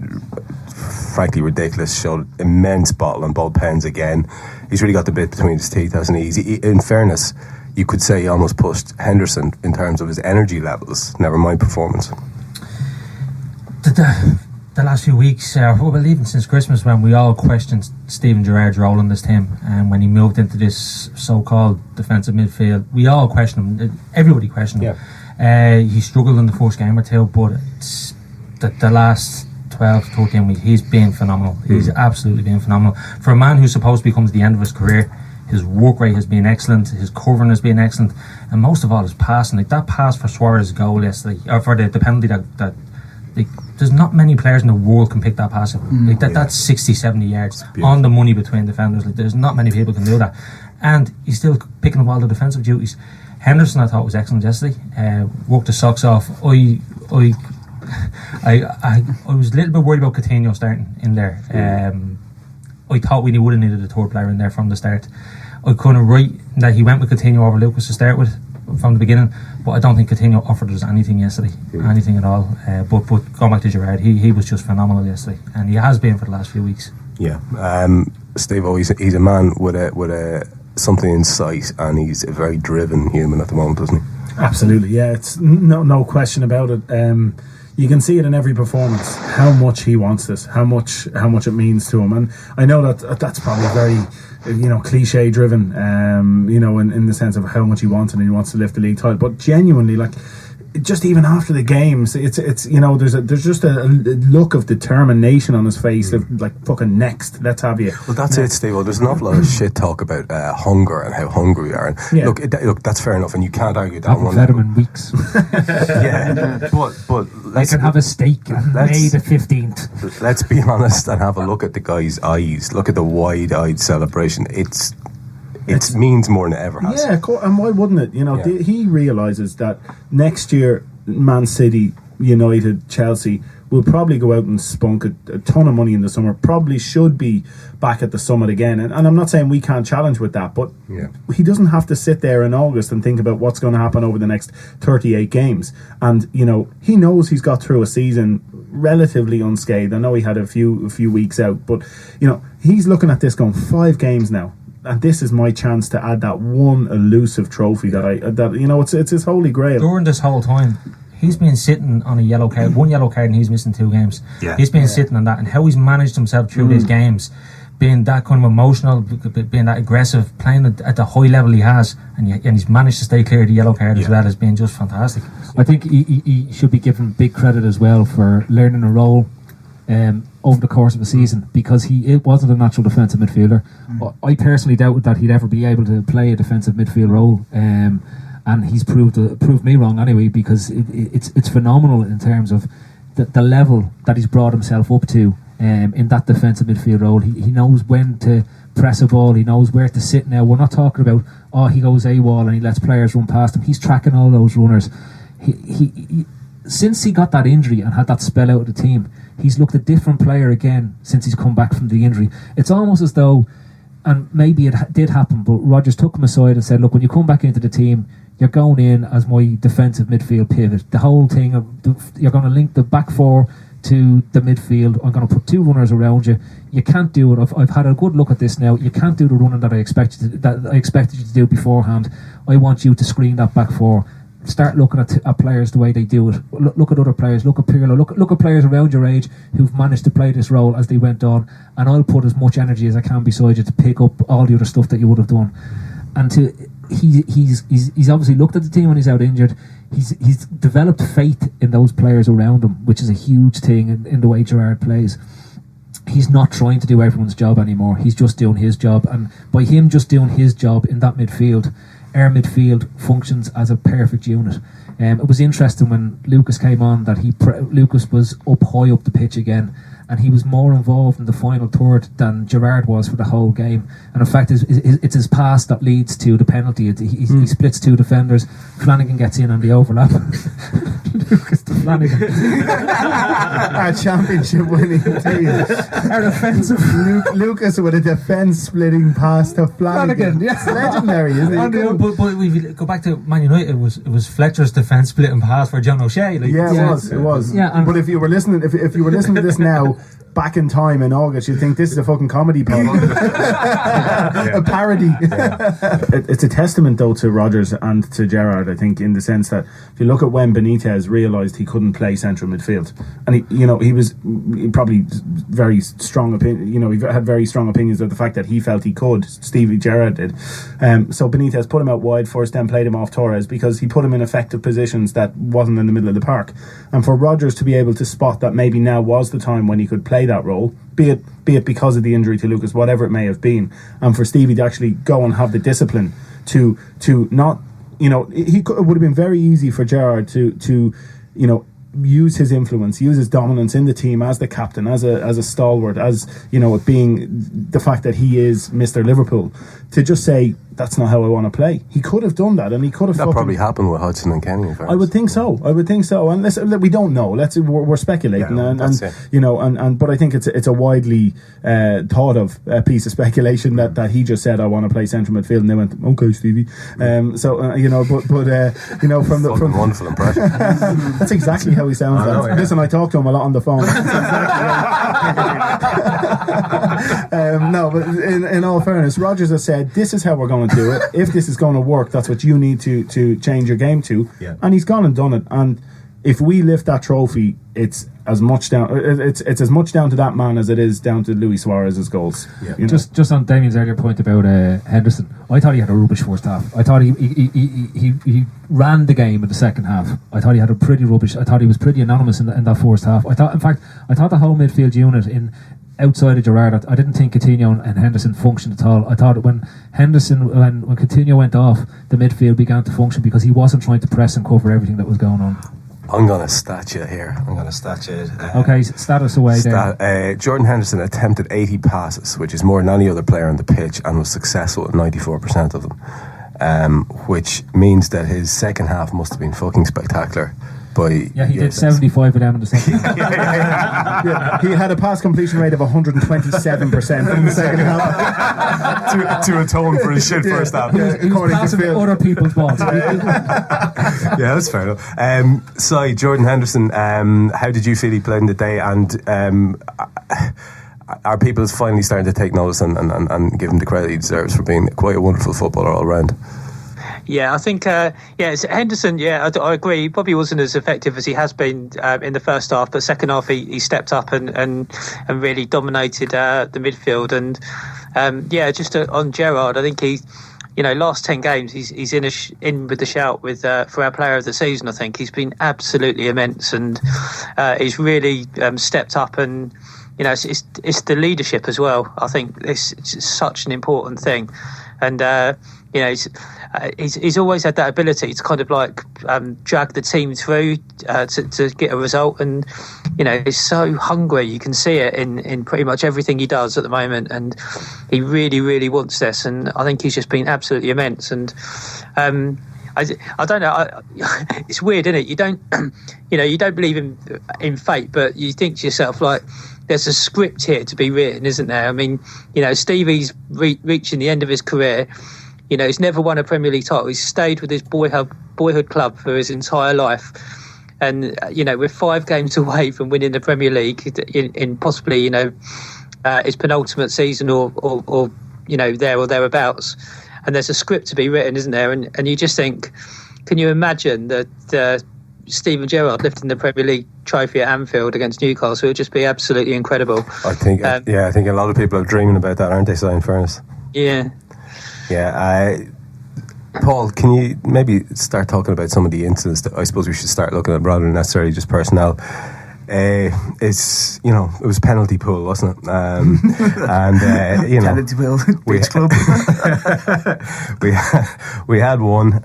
frankly ridiculous. Showed immense bottle and ball pens again. He's really got the bit between his teeth, hasn't he? In fairness, you could say he almost pushed Henderson in terms of his energy levels, never mind performance. The last few weeks, even since Christmas, when we all questioned Stephen Gerrard's role in this team, and when he moved into this so-called defensive midfield, we all questioned him. Everybody questioned him. He struggled in the first game or two, but it's the last 12, 13 weeks, he's been phenomenal. He's absolutely been phenomenal. For a man who's supposed to be coming to the end of his career, his work rate has been excellent, his covering has been excellent, and most of all his passing. Like that pass for Suarez's goal yesterday, or for the penalty that there's not many players in the world can pick that pass up. That's 60, 70 yards on the money between defenders. There's not many people can do that. And he's still picking up all the defensive duties. Henderson, I thought, was excellent yesterday. Worked his socks off. I was a little bit worried about Coutinho starting in there. I thought we would have needed a third player in there from the start. I couldn't write that he went with Coutinho over Lucas to start with from the beginning, but I don't think Coutinho offered us anything yesterday, anything at all. But going back to Gerrard, he was just phenomenal yesterday, and he has been for the last few weeks. Yeah, Stevo, he's a man with a something in sight, and he's a very driven human at the moment, isn't he? Absolutely, yeah. It's no question about it. You can see it in every performance how much he wants this, how much it means to him, and I know that's probably very cliche driven, in the sense of how much he wants it and he wants to lift the league title. But genuinely, like, just even after the games, it's there's just a look of determination on his face, of like, fucking next, let's have you. Well, that's it, Steve. Well, there's an awful lot of shit talk about hunger and how hungry we are. And look, that's fair enough, and you can't argue that. I haven't fed him in weeks. Yeah, but I can have a steak on May the 15th. Let's be honest and have a look at the guy's eyes. Look at the wide-eyed celebration. It means more than it ever has. Yeah, and why wouldn't it? He realises that next year, Man City, United, Chelsea will probably go out and spunk a ton of money in the summer, probably should be back at the summit again. And I'm not saying we can't challenge with that, but he doesn't have to sit there in August and think about what's going to happen over the next 38 games. And, you know, he knows he's got through a season relatively unscathed. I know he had a few weeks out, but, you know, he's looking at this going 5 games now. And this is my chance to add that one elusive trophy that you know, it's his holy grail. During this whole time, he's been sitting on a yellow card, one yellow card, and he's missing 2 games. He's been sitting on that, and how he's managed himself through these games, being that kind of emotional, being that aggressive, playing at the high level he has, and he's managed to stay clear of the yellow card as well, has been just fantastic. I think he should be given big credit as well for learning a role over the course of a season, because it wasn't a natural defensive midfielder. I personally doubted that he'd ever be able to play a defensive midfield role, and he's proved me wrong anyway, because it's phenomenal in terms of the level that he's brought himself up to in that defensive midfield role. He knows when to press a ball, he knows where to sit now. We're not talking about he goes AWOL and he lets players run past him. He's tracking all those runners. He since he got that injury and had that spell out of the team, he's looked a different player again since he's come back from the injury. It's almost as though, and maybe it did happen, but Rodgers took him aside and said, look, when you come back into the team, you're going in as my defensive midfield pivot. The whole thing of you're going to link the back 4 to the midfield. I'm going to put 2 runners around you. You can't do it. I've had a good look at this now. You can't do the running that I expected you to do beforehand. I want you to screen that back 4. Start looking at players the way they do it. Look at other players. Look at Pirlo. Look at players around your age who've managed to play this role as they went on. And I'll put as much energy as I can beside you to pick up all the other stuff that you would have done. And he's obviously looked at the team when he's out injured. He's developed faith in those players around him, which is a huge thing in the way Gerrard plays. He's not trying to do everyone's job anymore. He's just doing his job, and by him just doing his job in that midfield, our midfield functions as a perfect unit. It was interesting when Lucas came on that Lucas was up high up the pitch again, and he was more involved in the final third than Gerrard was for the whole game. And in fact, it's his pass that leads to the penalty. He splits 2 defenders. Flanagan gets in on the overlap. Lucas to Flanagan. Our championship winning team. Our offensive Lucas with a defence splitting pass to Flanagan. Yes, legendary, isn't it? But if you go back to Man United, it was Fletcher's defence splitting pass for John O'Shea. Like, it was. Yeah, but if you were listening, if you were listening to this now, back in time in August, you'd think this is a fucking comedy pod. A parody. It's a testament though to Rodgers and to Gerrard, I think, in the sense that if you look at when Benitez realised he couldn't play central midfield, and he was probably very strong opinion. You know, he had very strong opinions of the fact that he felt he could. Stevie Gerrard did. So Benitez put him out wide first, then played him off Torres because he put him in effective positions that wasn't in the middle of the park. And for Rodgers to be able to spot that maybe now was the time when he could play that role, be it because of the injury to Lucas, whatever it may have been, and for Stevie to actually go and have the discipline to not, you know, it would have been very easy for Gerrard to you know, use his influence, use his dominance in the team as the captain, as a stalwart, as, you know, it being the fact that he is Mr. Liverpool, to just say that's not how I want to play. He could have done that, and he could have. That probably happened with Hudson and Kenny. I would think so. And we don't know. We're speculating, and you know, and but I think it's a widely thought of piece of speculation that he just said I want to play central midfield, and they went okay, Stevie. You know, but you know, from wonderful impression. That's exactly how he sounds. Listen, I talk to him a lot on the phone. No, but in all fairness, Rodgers has said this is how we're going to do it. If this is going to work, that's what you need to change your game to. Yeah. And he's gone and done it. And if we lift that trophy, it's as much down to that man as it is down to Luis Suarez's goals. Yeah. You know? Just on Damien's earlier point about Henderson, I thought he had a rubbish first half. I thought he ran the game in the second half. I thought he had a pretty rubbish. I thought he was pretty anonymous in that first half. I thought the whole midfield unit outside of Gerrard, I didn't think Coutinho and Henderson functioned at all. I thought when Coutinho went off, the midfield began to function because he wasn't trying to press and cover everything that was going on. I'm going to stat you here. Okay, stat us away there. Jordan Henderson attempted 80 passes, which is more than any other player on the pitch, and was successful at 94% of them. Which means that his second half must have been fucking spectacular. by. Yeah, he did 75 of them in the second half. Yeah, he had a pass completion rate of 127% in the second half. to atone for his shit first half. He was passing other people's balls. Yeah, that's fair enough. So, Jordan Henderson, how did you feel he played in the day? And are people finally starting to take notice and give him the credit he deserves for being quite a wonderful footballer all round? Yeah, I think, it's Henderson, I agree. He probably wasn't as effective as he has been in the first half, but second half he stepped up and really dominated the midfield. And just on Gerrard, I think he, last 10 games he's in with the shout for our player of the season. I think he's been absolutely immense, and he's really stepped up. And it's the leadership as well. I think it's such an important thing. And he's always had that ability to kind of like drag the team through to get a result. And he's so hungry. You can see it in pretty much everything he does at the moment, and he really, really wants this. And I think he's just been absolutely immense. And I don't know. It's weird, isn't it? You don't, you don't believe in fate, but you think to yourself, like, there's a script here to be written, isn't there? I mean, Stevie's reaching the end of his career. He's never won a Premier League title. He's stayed with his boyhood club for his entire life. And, we're 5 games away from winning the Premier League in possibly, his penultimate season or there or thereabouts. And there's a script to be written, isn't there? And you just think, can you imagine that Steven Gerrard lifting the Premier League trophy at Anfield against Newcastle? It would just be absolutely incredible. I think a lot of people are dreaming about that, aren't they, Si, in fairness? Yeah. Yeah. Paul, can you maybe start talking about some of the incidents that I suppose we should start looking at rather than necessarily just personnel? It was penalty pool, wasn't it? Penalty pool, beach club. we had one.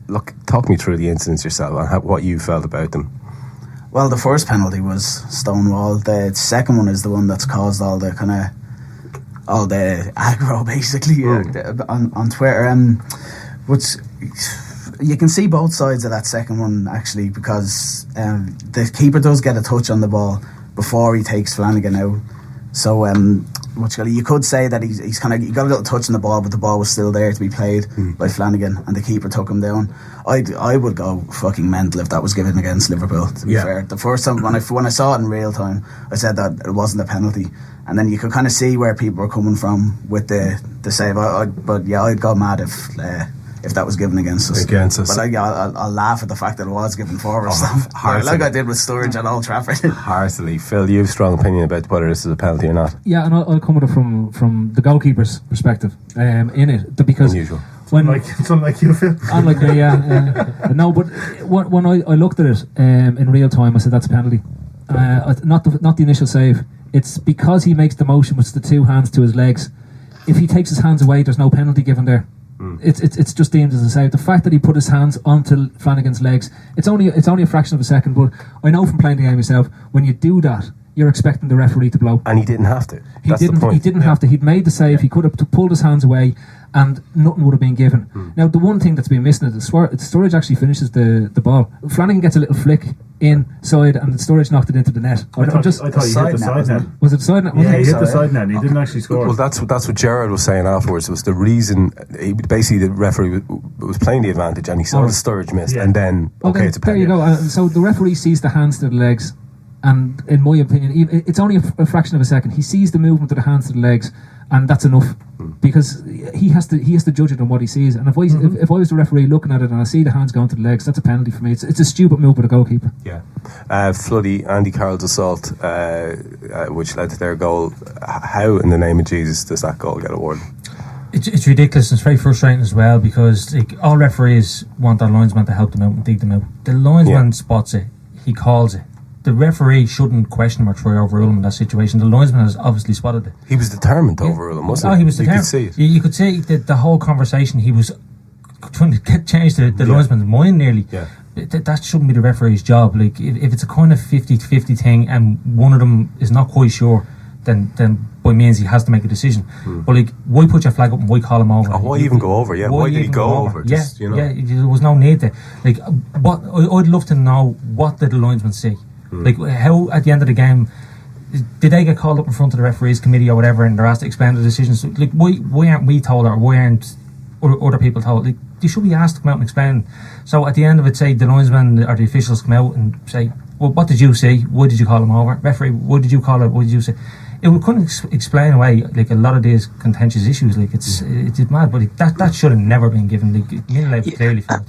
Look, talk me through the incidents yourself and what you felt about them. Well, the first penalty was stonewall. The second one is the one that's caused all the aggro, basically, on Twitter. Which you can see both sides of that second one, actually, because the keeper does get a touch on the ball before he takes Flanagan out. So you could say that he got a little touch on the ball, but the ball was still there to be played by Flanagan, and the keeper took him down. I would go fucking mental if that was given against Liverpool, to be fair. The first time when I saw it in real time, I said that it wasn't a penalty, and then you could kind of see where people were coming from with the save. I'd go mad if that was given against us. But I'll laugh at the fact that it was given for us. Like I did with Sturridge at Old Trafford. Heartily. Phil, you have a strong opinion about whether this is a penalty or not? Yeah, and I'll come at it from the goalkeeper's perspective in it, because unusual. It's unlike you, Phil. Unlike me, yeah. No, but when I looked at it in real time, I said that's a penalty. Not the initial save. It's because he makes the motion with the 2 hands to his legs. If he takes his hands away, there's no penalty given there. It's just deemed as a save. The fact that he put his hands onto Flanagan's legs, it's only a fraction of a second, but I know from playing the game myself, when you do that, you're expecting the referee to blow. And he didn't have to. He didn't have to. He'd made the save. He could have pulled his hands away and nothing would have been given. Now, the one thing that's been missing is Sturridge actually finishes the ball. Flanagan gets a little flick inside and Sturridge knocked it into the net. I thought he hit the side net. Was it the side net? Yeah, he hit the side net. He didn't actually score. Well, that's what Gerrard was saying afterwards. It was the reason, basically the referee was playing the advantage and he saw the Sturridge missed and then, it's a penalty. There you go. So the referee sees the hands to the legs, and in my opinion, it's only a fraction of a second. He sees the movement of the hands to the legs, and that's enough, because he has to judge it on what he sees. And if I was the referee looking at it and I see the hands going to the legs, that's a penalty for me. It's a stupid move by the goalkeeper. Yeah. Floody, Andy Carroll's assault, which led to their goal. How in the name of Jesus does that goal get awarded? It's ridiculous, and it's very frustrating as well, because all referees want their linesman to help them out and dig them out. The linesman spots it, he calls it. The referee shouldn't question him or try to overrule him in that situation. The linesman has obviously spotted it. He was determined to overrule him, wasn't he? Oh, he was determined. You could see it. You could see the whole conversation. He was trying to change the linesman's mind nearly. Yeah. That shouldn't be the referee's job. Like, if it's a kind of 50-50 thing and one of them is not quite sure, then by means he has to make a decision. But like, why put your flag up and why call him over? Why even go over? Yeah, why did he go over? Just, there was no need there. Like, what I'd love to know, what did the linesman see? Like, how at the end of the game did they get called up in front of the referees committee or whatever, and they're asked to explain the decisions? Like, why aren't we told, or why aren't other people told? Like, they should be asked to come out and explain. So at the end of it, say the linesman or the officials come out and say, well, what did you see? Why did you call him over? Referee, what did you call it? What did you say? It couldn't explain away like a lot of these contentious issues. Like, it's mad, but that should have never been given. Like, clearly felt.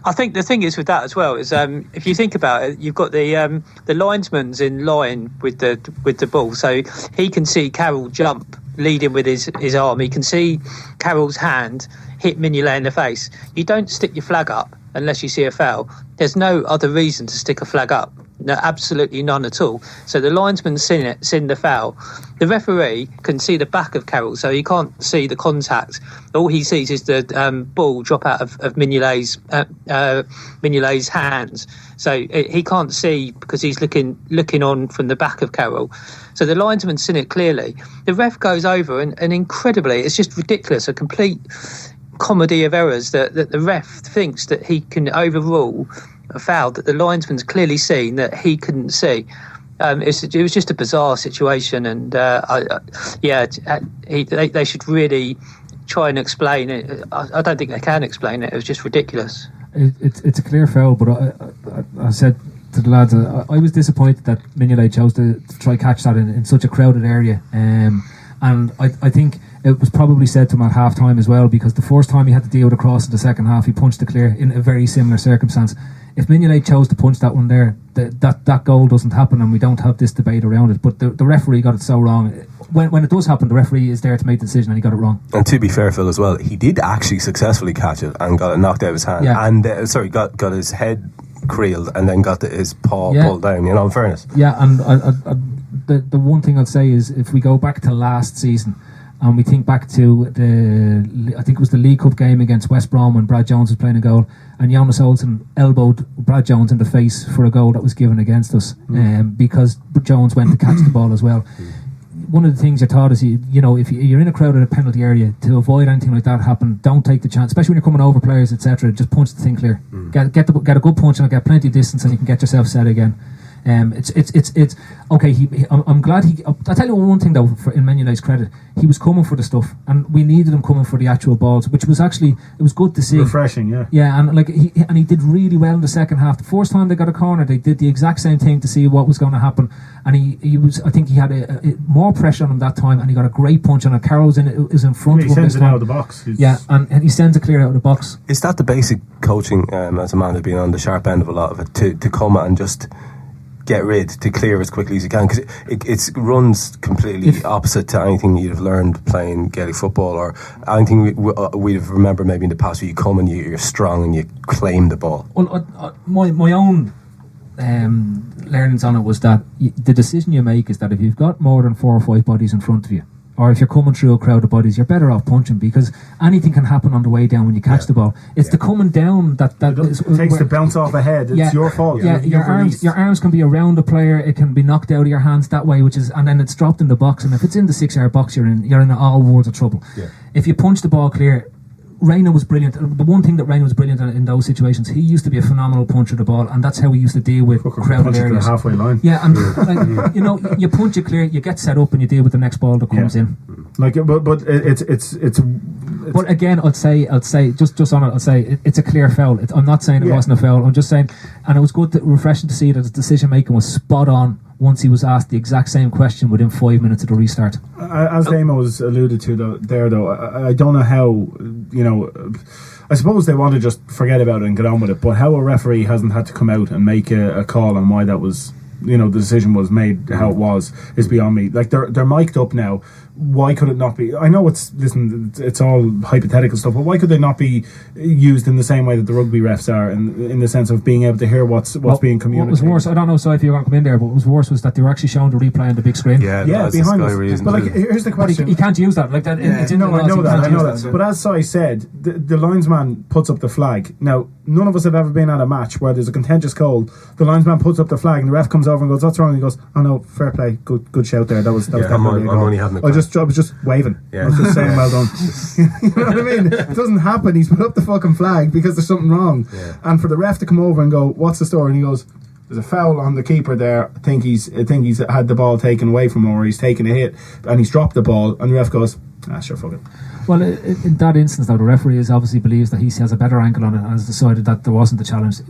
I think the thing is with that as well is if you think about it, you've got the linesman's in line with the ball, so he can see Carroll jump, leading with his arm. He can see Carroll's hand hit Mignolet in the face. You don't stick your flag up unless you see a foul. There's no other reason to stick a flag up. No, absolutely none at all. So the linesman's seen the foul. The referee can see the back of Carroll, so he can't see the contact. All he sees is the ball drop out of Mignolet's hands. So he can't see because he's looking on from the back of Carroll. So the linesman's seen it clearly. The ref goes over and incredibly, it's just ridiculous, a complete comedy of errors that the ref thinks that he can overrule a foul that the linesman's clearly seen that he couldn't see. It was just a bizarre situation, and they should really try and explain it. I don't think they can explain it. It was just ridiculous. It's a clear foul, but I said to the lads, I was disappointed that Mignolet chose to try catch that in such a crowded area, and I think it was probably said to him at half time as well, because the first time he had to deal with a cross in the second half, he punched the clear in a very similar circumstance. If Mignolet chose to punch that one there, that goal doesn't happen, and we don't have this debate around it. But the referee got it so wrong. When it does happen, the referee is there to make the decision, and he got it wrong. And to be fair, Phil, as well, he did actually successfully catch it and got it knocked out of his hand. Yeah. And got his head creeled and then got his paw pulled down. In fairness. Yeah, and the one thing I'd say is, if we go back to last season, and we think back to I think it was the League Cup game against West Brom when Brad Jones was playing a goal, and Jonas Olsen elbowed Brad Jones in the face for a goal that was given against us, because Jones went to catch the ball as well. One of the things you're taught is, if you're in a crowded penalty area, to avoid anything like that happen, don't take the chance, especially when you're coming over players, etc. Just punch the thing clear. Get a good punch and get plenty of distance, and you can get yourself set again. It's okay. I'm glad I'll tell you one thing though, in Mignolet's credit, he was coming for the stuff, and we needed him coming for the actual balls, which was actually, it was good to see. Refreshing, yeah. Yeah, and he did really well in the second half. The first time they got a corner, they did the exact same thing to see what was going to happen, and he was, I think he had a more pressure on him that time, and he got a great punch on it. Carroll's is in front of him. He sends it out of the box. And he sends it clear out of the box. Is that the basic coaching, as a man who's been on the sharp end of a lot of it, to come and just to clear as quickly as you can, because it runs completely opposite to anything you'd have learned playing Gaelic football, or anything we'd have remembered maybe in the past, where you come and you're strong and you claim the ball. Well, my own learnings on it was that the decision you make is that if you've got more than 4 or 5 bodies in front of you, or if you're coming through a crowd of bodies, you're better off punching, because anything can happen on the way down when you catch the ball. It's the coming down that it takes the bounce off the head. It's your fault. Yeah, your arms can be around the player. It can be knocked out of your hands that way, and then it's dropped in the box. And if it's in the 6-yard box, you're in all worlds of trouble. Yeah. If you punch the ball clear, Reina was brilliant. The one thing that Reina was brilliant in those situations, he used to be a phenomenal puncher of the ball, and that's how we used to deal with crowded areas. The halfway line. Yeah, and you punch it clear, you get set up, and you deal with the next ball that comes in. But it's. But again, I'd say just on it, I'd say it's a clear foul. I'm not saying it wasn't a foul. I'm just saying, and it was refreshing to see that his decision making was spot on once he was asked the exact same question within 5 minutes of the restart. As Damo was alluded to though, I don't know how, I suppose they want to just forget about it and get on with it, but how a referee hasn't had to come out and make a call on why that was, the decision was made how it was, is beyond me. Like, they're mic'd up now, why could it not be? I know it's all hypothetical stuff, but why could they not be used in the same way that the rugby refs are, in the sense of being able to hear what's being communicated? What was worse, I don't know, so if you're going to come in there, but what was worse was that they were actually showing the replay on the big screen. Yeah, behind us. But like, here's the question: he can't use that. Like that. I know that. But as I said, the linesman puts up the flag. Now, none of us have ever been at a match where there's a contentious goal. The linesman puts up the flag, and the ref comes over and goes, "What's wrong?" And he goes, "Oh no, fair play, good shout there. That was I'm only having a I was just waving. I was just saying well done." You know what I mean? It doesn't happen. He's put up the fucking flag because there's something wrong. Yeah. And for the ref to come over and go, "What's the story?" And he goes, "There's a foul on the keeper there. I think he's had the ball taken away from him, or he's taken a hit and he's dropped the ball." And the ref goes, "Sure, fuck it." Well, in that instance, though, the referee obviously believes that he has a better angle on it and has decided that there wasn't a challenge.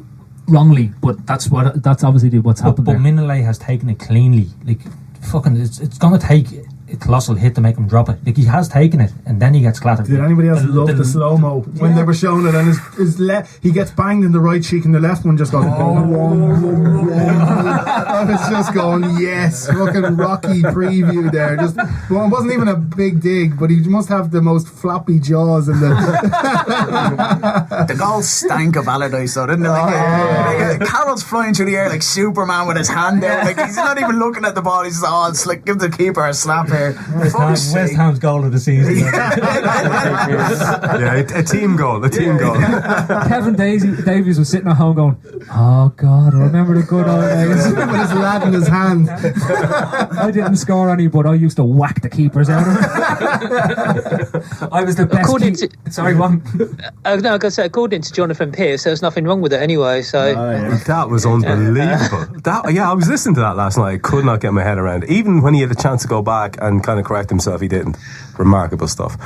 Wrongly, but that's obviously what's happened. But Minelay has taken it cleanly. Like, fucking, it's going to take a colossal hit to make him drop it. Like, he has taken it, and then he gets clattered. Did anybody else love the slow mo when they were showing it? And he gets banged in the right cheek, and the left one just goes. I was just going, yes, fucking Rocky preview there. Just, well, it wasn't even a big dig, but he must have the most floppy jaws in the. The goal stank of Allardyce, though, didn't it? Carroll's flying through the air like Superman with his hand out. Like, he's not even looking at the ball. He's just, like, give the keeper a slap here. West Ham's goal of the season. A team goal. Kevin Davies was sitting at home going, "Oh God, I remember the good old days." With his lad in his hand. I didn't score any, but I used to whack the keepers out of it. I was the best. Sorry, one. No, I got to say, according to Jonathan Pearce, there was nothing wrong with it anyway. So that was unbelievable. I was listening to that last night. I could not get my head around it. Even when he had a chance to go back and kind of correct himself, he didn't. Remarkable stuff.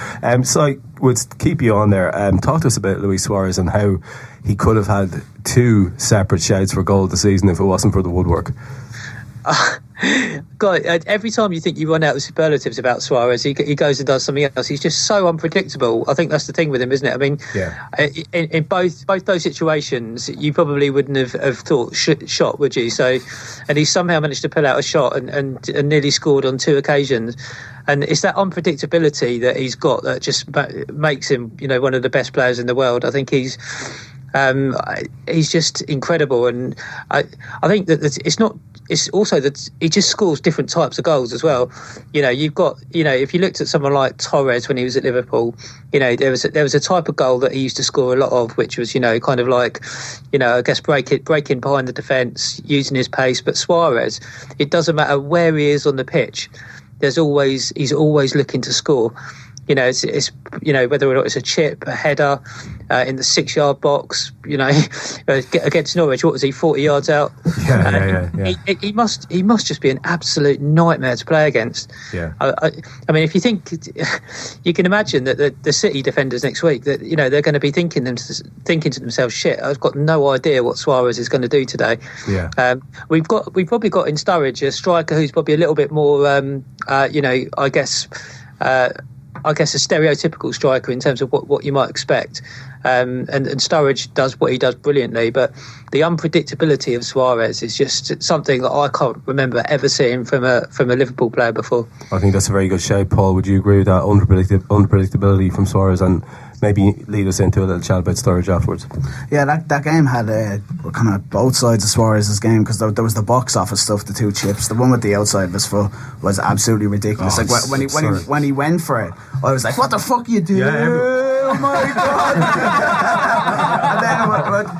So I would keep you on there. Talk to us about Luis Suarez and how he could have had 2 separate shouts for goal of the season if it wasn't for the woodwork. God, every time you think you run out of superlatives about Suarez, he goes and does something else. He's just so unpredictable. I think that's the thing with him, isn't it? I mean, in both those situations, you probably wouldn't have thought shot, would you? So, and he somehow managed to pull out a shot and nearly scored on 2 occasions. And it's that unpredictability that he's got that just makes him, one of the best players in the world. I think he's just incredible, and I think that it's not. It's also that he just scores different types of goals as well. You've got, if you looked at someone like Torres when he was at Liverpool, there was a type of goal that he used to score a lot of, which was, kind of like, I guess breaking behind the defence, using his pace. But Suarez, it doesn't matter where he is on the pitch, he's always looking to score. It's whether or not it's a chip, a header, in the 6-yard box. Against Norwich, what was he, 40 yards out? Yeah. He must just be an absolute nightmare to play against. Yeah. I mean, if you think, you can imagine that the City defenders next week, that they're going to be thinking to themselves, shit, I've got no idea what Suarez is going to do today. Yeah. We've probably got in Sturridge a striker who's probably a little bit more, I guess a stereotypical striker in terms of what you might expect, and Sturridge does what he does brilliantly, but the unpredictability of Suarez is just something that I can't remember ever seeing from a Liverpool player before. I think that's a very good shout, Paul. Would you agree with that unpredictability from Suarez, and maybe lead us into a little chat about Sturridge afterwards? Yeah, that game had kind of both sides of Suarez's game, because there was the box office stuff, the 2 chips. The one with the outside of his foot was absolutely ridiculous. When he went for it, I was like, "What the fuck are you doing?" Oh my god!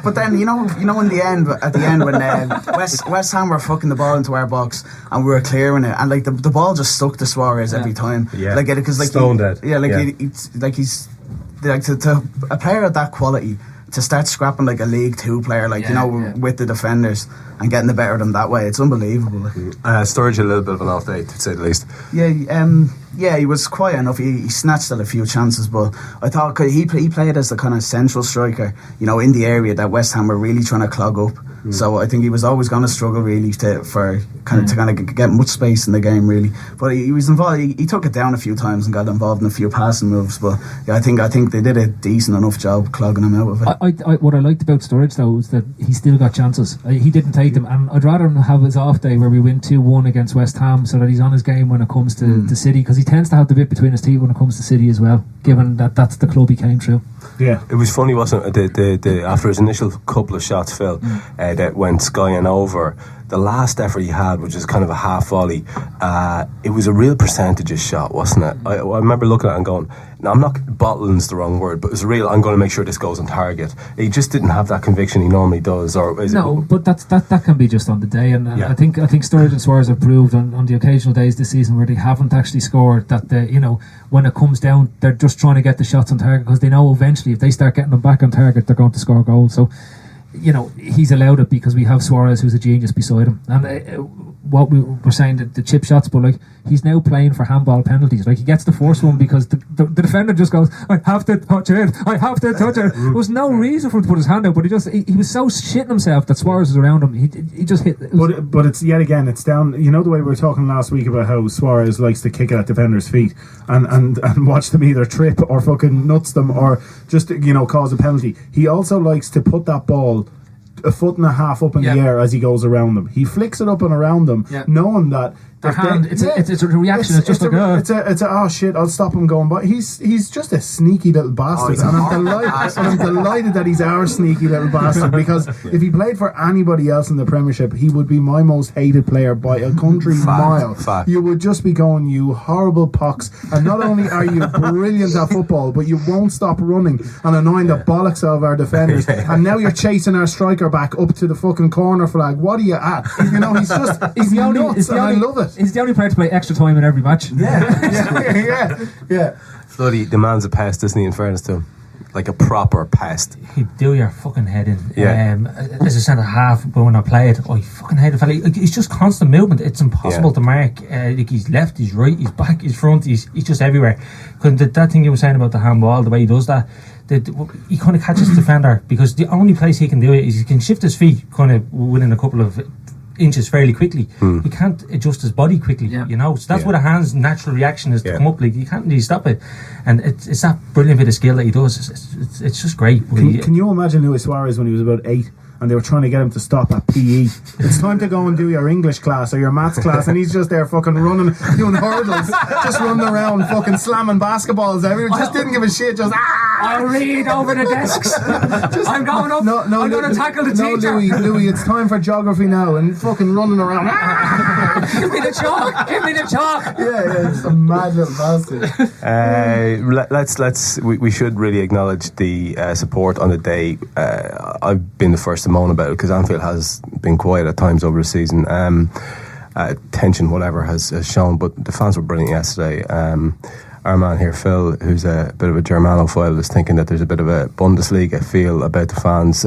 But then in the end, at the end when West Ham were fucking the ball into our box and we were clearing it, and like the ball just stuck to Suarez every time. Yeah, because stone dead. Yeah, he's like to a player of that quality to start scrapping like a League 2 player, with the defenders and getting the better of them that way. It's unbelievable. Sturridge a little bit of an off day, to say the least. Yeah, he was quiet enough. He snatched at a few chances, but I thought he played as the kind of central striker, in the area that West Ham were really trying to clog up. So I think he was always going to struggle really to get much space in the game really. But he was involved. He took it down a few times and got involved in a few passing moves. But yeah, I think they did a decent enough job clogging him out of it. What I liked about Sturridge though is that he still got chances. He didn't take them, and I'd rather him have his off day where we win 2-1 against West Ham, so that he's on his game when it comes to City, because he tends to have the bit between his teeth when it comes to City as well, given that that's the club he came through. Yeah, it was funny, wasn't it? The after his initial couple of shots, Phil, that went skying over. The last effort he had, which was kind of a half volley, it was a real percentages shot, wasn't it? I remember looking at it and going, now I'm not, bottling's the wrong word, but it was real, I'm going to make sure this goes on target. He just didn't have that conviction he normally does. Or is but that can be just on the day, and I think Sturridge and Suarez have proved on the occasional days this season where they haven't actually scored, that when it comes down, they're just trying to get the shots on target, because they know eventually if they start getting them back on target, they're going to score goals. So he's allowed it because we have Suarez, who's a genius, beside him. And what we were saying, the chip shots, but he's now playing for handball penalties. He gets the first one because the defender just goes, I have to touch it. There was no reason for him to put his hand out, but he was so shitting himself that Suarez was around him. He just hit. But it's yet again, it's down. The way we were talking last week about how Suarez likes to kick it at defenders' feet and watch them either trip or fucking nuts them or just cause a penalty. He also likes to put that ball a foot and a half up in the air as he goes around them. He flicks it up and around them, knowing that their hand, it's a reaction. It's oh shit, I'll stop him going. But he's just a sneaky little bastard, and I'm delighted that he's our sneaky little bastard, because if he played for anybody else in the Premiership, he would be my most hated player by a country mile. You would just be going, you horrible pox, and not only are you brilliant at football, but you won't stop running and annoying the bollocks out of our defenders, and now you're chasing our striker back up to the fucking corner flag. What are you at? He's nuts, and I love it. He's the only player to play extra time in every match. Yeah. Bloody, the man's a pest, isn't he, in fairness to him? Like a proper pest. He'd do your fucking head in. As a centre half, but when I played, I fucking hate the fella. It's just constant movement. It's impossible to mark. He's left, he's right, he's back, he's front, he's just everywhere. Because that thing you were saying about the handball, the way he does that, he kind of catches the defender, because the only place he can do it is he can shift his feet kind of within a couple of inches fairly quickly. He can't adjust his body quickly, so that's what a hand's natural reaction is to come up. You can't really stop it, and it's that brilliant bit of skill that he does. It's just great. Can you imagine Luis Suarez when he was about 8 and they were trying to get him to stop at PE? It's time to go and do your English class or your maths class, and he's just there fucking running, doing hurdles, just running around fucking slamming basketballs everywhere. Just didn't give a shit. Just I'll read over the desks. I'm going up. I'm going to tackle the teacher. Louis, it's time for geography now, and fucking running around. Give me the chalk. Yeah, it's a mad little bastard. We should really acknowledge the support on the day. I've been the first to moan about it, because Anfield has been quiet at times over the season. Tension, whatever, has shown, but the fans were brilliant yesterday. Our man here, Phil, who's a bit of a Germanophile, is thinking that there's a bit of a Bundesliga feel about the fans,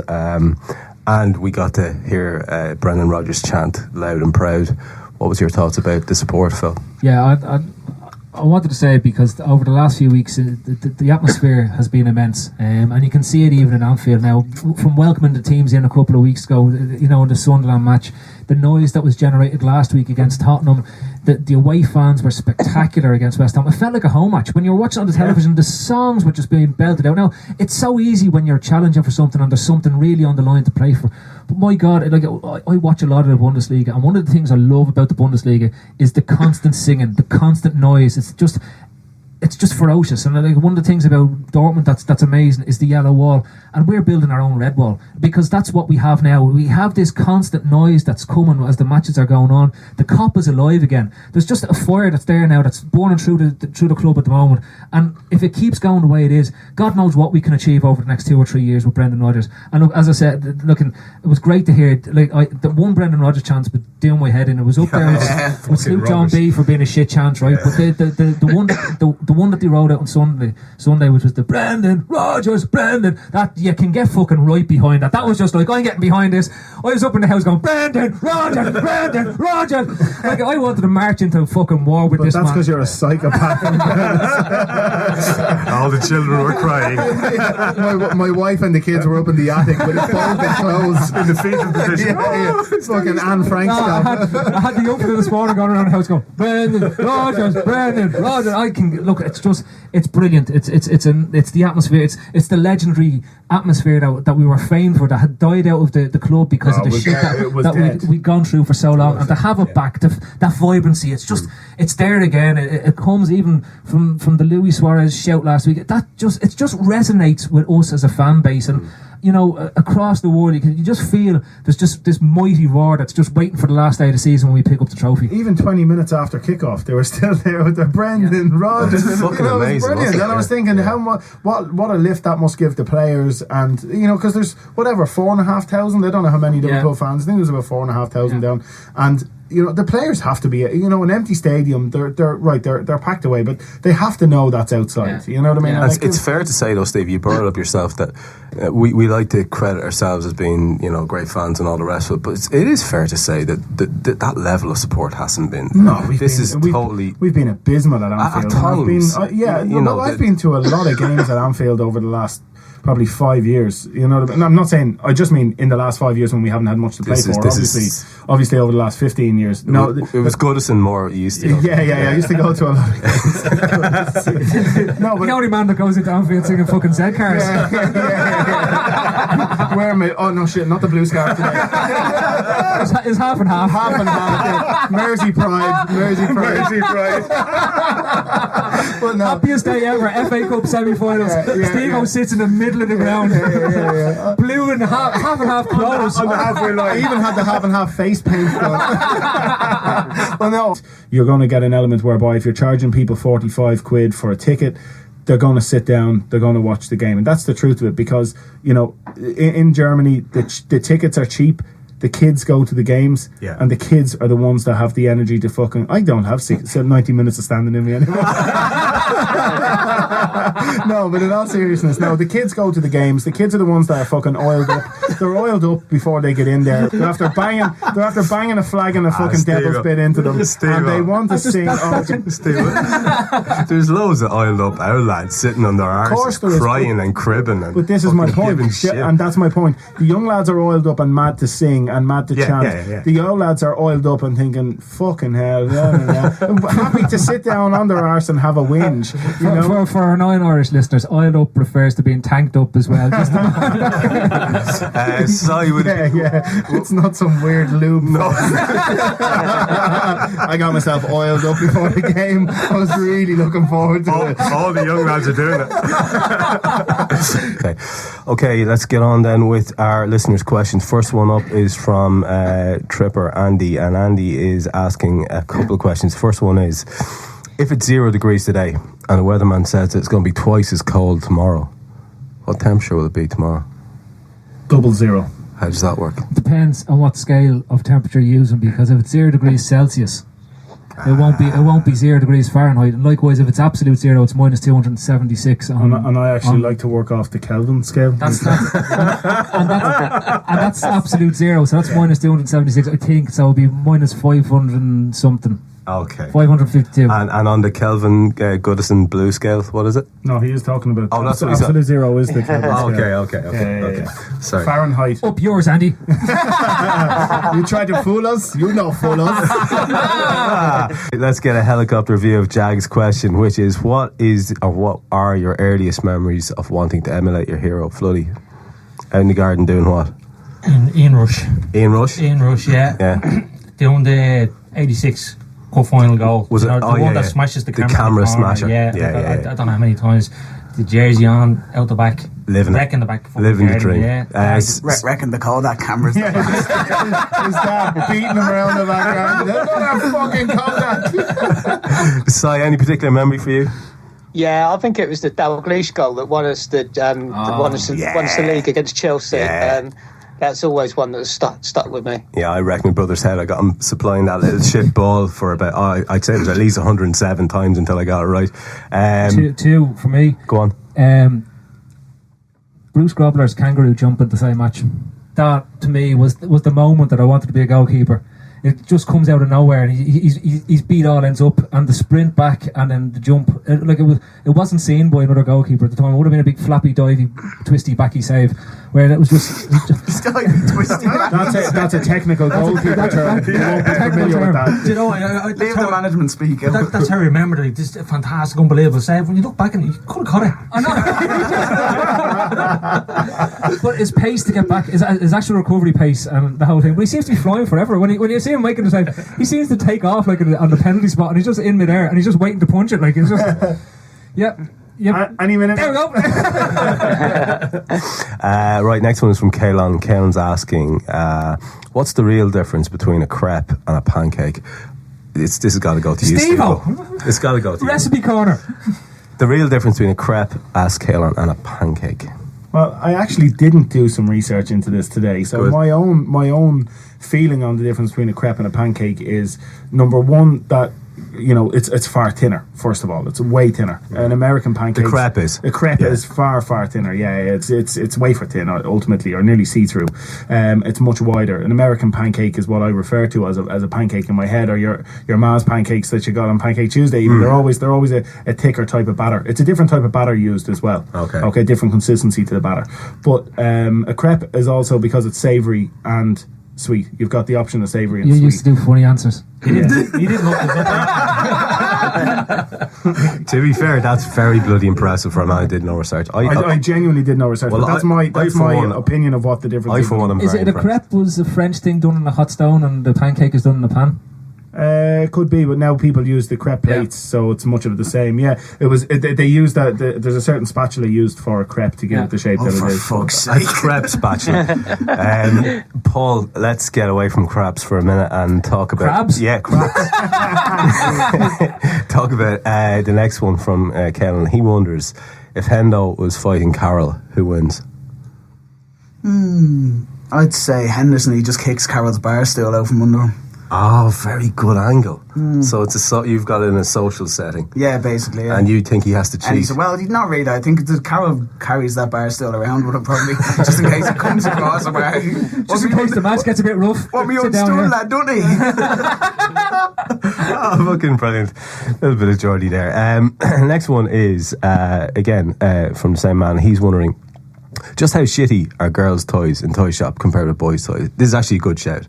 and we got to hear Brendan Rodgers chant loud and proud. What was your thoughts about the support, Phil? Yeah, I wanted to say it because over the last few weeks the atmosphere has been immense, and you can see it even in Anfield now, from welcoming the teams in a couple of weeks ago, in the Sunderland match, the noise that was generated last week against Tottenham, the away fans were spectacular against West Ham. It felt like a home match. When you're watching on the television, the songs were just being belted out. Now, it's so easy when you're challenging for something and there's something really on the line to play for. But my God, I watch a lot of the Bundesliga, and one of the things I love about the Bundesliga is the constant singing, the constant noise. It's just ferocious. And one of the things about Dortmund that's amazing is the yellow wall, and we're building our own red wall, because that's what we have now. We have this constant noise that's coming as the matches are going on. The cop is alive again. There's just a fire that's there now, that's burning through the club at the moment, and if it keeps going the way it is, God knows what we can achieve over the next 2 or 3 years with Brendan Rodgers. And look, as I said, it was great to hear the one Brendan Rodgers chance was doing my head in. It was up there with Snoop John B for being a shit chance, right? But the the one that they wrote out on Sunday, which was the Brendan Rodgers, Brendan, that you can get fucking right behind that. That was just like, I'm getting behind this. I was up in the house going, Brendan Rodgers, Brendan Rodgers. Like, I wanted to march into a fucking war with this man. That's because you're a psychopath. All the children were crying. my wife and the kids were up in the attic with both the clothes In the fetal position. It's fucking Anne Frank stuff. I had the youngster this morning going around the house going, Brendan Rodgers, Brendan Rodgers. I can look. It's brilliant. It's the atmosphere. It's the legendary atmosphere that we were famed for, that had died out of the club because of the shit that we'd gone through for so long, and to have it back, that vibrancy. It's there again. It comes even from the Luis Suarez shout last week. It just resonates with us as a fan base, and you know, across the world, you just feel there's just this mighty roar that's just waiting for the last day of the season when we pick up the trophy. Even 20 minutes after kickoff, they were still there with their Brendan Rodgers. It's fucking amazing. Brilliant. And I was thinking, how much, what a lift that must give the players, and you know, because there's 4,500. I don't know how many Liverpool fans. I think there's about 4,500 down, and you know, the players have to be, you know, an empty stadium, they're packed away, but they have to know that's outside. You know what I mean? It's fair to say though, Steve, you brought it up yourself, that we like to credit ourselves as being, you know, great fans and all the rest of it, but it is fair to say that that level of support hasn't been. No, we've been abysmal at Anfield. At times. I've been to a lot of games at Anfield over the last probably 5 years. You know, and I'm not saying, I just mean in the last 5 years when we haven't had much to play for. Obviously over the last 15 years. No, it was Goodison more used to go. Yeah. I used to go to a lot of games. No, but the only man that goes into Anfield singing fucking Z cars. Where am I? Oh no, shit! Not the blue scarf today. It's half and half. Half and half. Mersey Pride. Well, no. Happiest day ever. FA Cup semi-finals. Stevo sits in the middle of the ground. Blue and half and half clothes. On the halfway line. I even had the half and half face paint done. Well, no. You're going to get an element whereby if you're charging people 45 quid for a ticket, they're going to sit down, they're going to watch the game. And that's the truth of it, because, you know, in Germany, the tickets are cheap. The kids go to the games, and the kids are the ones that have the energy to fucking... I don't have 90 minutes of standing in me anymore. No, but in all seriousness, no, the kids go to the games. The kids are the ones that are fucking oiled up. They're oiled up before they get in there. They're after banging a flag and a fucking devil's bit into them. And they want to sing... There's loads of oiled up old lads sitting on their arse crying and cribbing. But this is my point. And that's my point. The young lads are oiled up and mad to sing and mad to chant. The old lads are oiled up and thinking, fucking hell, happy to sit down on their arse and have a whinge. You know? For our non-Irish listeners, oiled up refers to being tanked up as well. It's not some weird lube. No. I got myself oiled up before the game. I was really looking forward to it. All the young lads are doing it. Okay, let's get on then with our listeners' questions. First one up is from Tripper Andy, and Andy is asking a couple of questions. First one is, if it's 0 degrees today and the weatherman says it's going to be twice as cold tomorrow, what temperature will it be tomorrow? 00. How does that work? Depends on what scale of temperature you're using, because if it's 0 degrees Celsius, it won't be 0 degrees Fahrenheit, and likewise if it's absolute zero, it's minus 276. And I actually like to work off the Kelvin scale. That's absolute zero, so that's minus 276, I think. So it'll be minus 500 and something. Okay. 552. And on the Kelvin Goodison blue scale, what is it? No, he is talking about... Oh, that's what absolute zero is the Kelvin scale. Okay. Sorry. Fahrenheit. Up yours, Andy. You try to fool us? You don't fool us. Let's get a helicopter view of Jag's question, which is, what are your earliest memories of wanting to emulate your hero, Floody? Out in the garden doing what? Ian Rush. Ian Rush? Ian Rush, yeah. Doing the 86 cup final goal. Was it? The one that smashes the camera. The camera smasher. Yeah. I don't know how many times. The jersey on, out the back. Wrecking the back. Living the dream. Yeah. Reckon the Kodak cameras. His dad beating him around the background. They're not fucking Kodak. Si, any particular memory for you? Yeah, I think it was the Dalglish goal that won us the league against Chelsea. Yeah. that's always one that's stuck with me. Yeah, I wrecked my brother's head. I got him supplying that little shit ball for about, I'd say it was at least 107 times until I got it right. Two for me. Go on. Bruce Grobler's kangaroo jump at the same match. That to me was the moment that I wanted to be a goalkeeper. It just comes out of nowhere, and he's beat all ends up, and the sprint back, and then the jump. It wasn't seen by another goalkeeper at the time. It would have been a big flappy, divey, twisty, backy save, where it was just. That's a technical goalkeeper term. You won't be familiar with that. Do you know, Leave the management speak. That's how I remember it. This fantastic, unbelievable save. When you look back and you could have caught it. I know. But his pace to get back, his actual recovery pace, and the whole thing. But he seems to be flying forever. When you see him making the save, he seems to take off like on the penalty spot, and he's just in midair, and he's just waiting to punch it. Like it's just, yeah. Any minute. There we go. Right, next one is from Kaelan. Kaelan's asking, what's the real difference between a crepe and a pancake? This has got to go to you, Stevo. It's got to go to you. Recipe corner. The real difference between a crepe, asked Kaelan, and a pancake. Well, I actually didn't do some research into this today, so Good. my own feeling on the difference between a crepe and a pancake is, number one, that it's far thinner. First of all, it's way thinner. An American pancake. The crepe is. The crepe is far thinner. Yeah, it's wafer thin ultimately, or nearly see through. It's much wider. An American pancake is what I refer to as a pancake in my head, or your Ma's pancakes that you got on Pancake Tuesday. Even they're always a thicker type of batter. It's a different type of batter used as well. Okay, different consistency to the batter. But a crepe is also, because it's savoury and sweet. You've got the option of savoury and You sweet. used to do funny answers. He didn't look as To be fair, that's very bloody impressive for a man who did no research. I genuinely did no research, Well, but that's my opinion of what the difference is. I, for one, am Is very it a impressed. crepe was a French thing done in a hot stone, and the pancake is done in a pan? Could be, but now people use the crepe plates, so it's much of the same. Yeah, it was. They use that. There's a certain spatula used for a crepe to give it the shape that it is. For fuck's A sake. crepe spatula. Paul, let's get away from crabs for a minute and talk about Crabs? Yeah, crabs. Talk about the next one from Kellen. He wonders if Hendo was fighting Carroll, who wins? I'd say Henderson. He just kicks Carroll's bar stool out from under him. Oh, very good angle. So you've got it in a social setting. Yeah, basically. Yeah. And you think he has to cheat? And he said, well, not really. I think Carroll carries that bar still around with him, probably, just in case it comes across a bar. Just in case the match gets a bit rough. What me Sit old down stool here. lad, don't he? Oh, fucking brilliant. A little bit of Geordie there. Next one is, again, from the same man. He's wondering, just how shitty are girls' toys in toy shop compared with boys' toys? This is actually a good shout.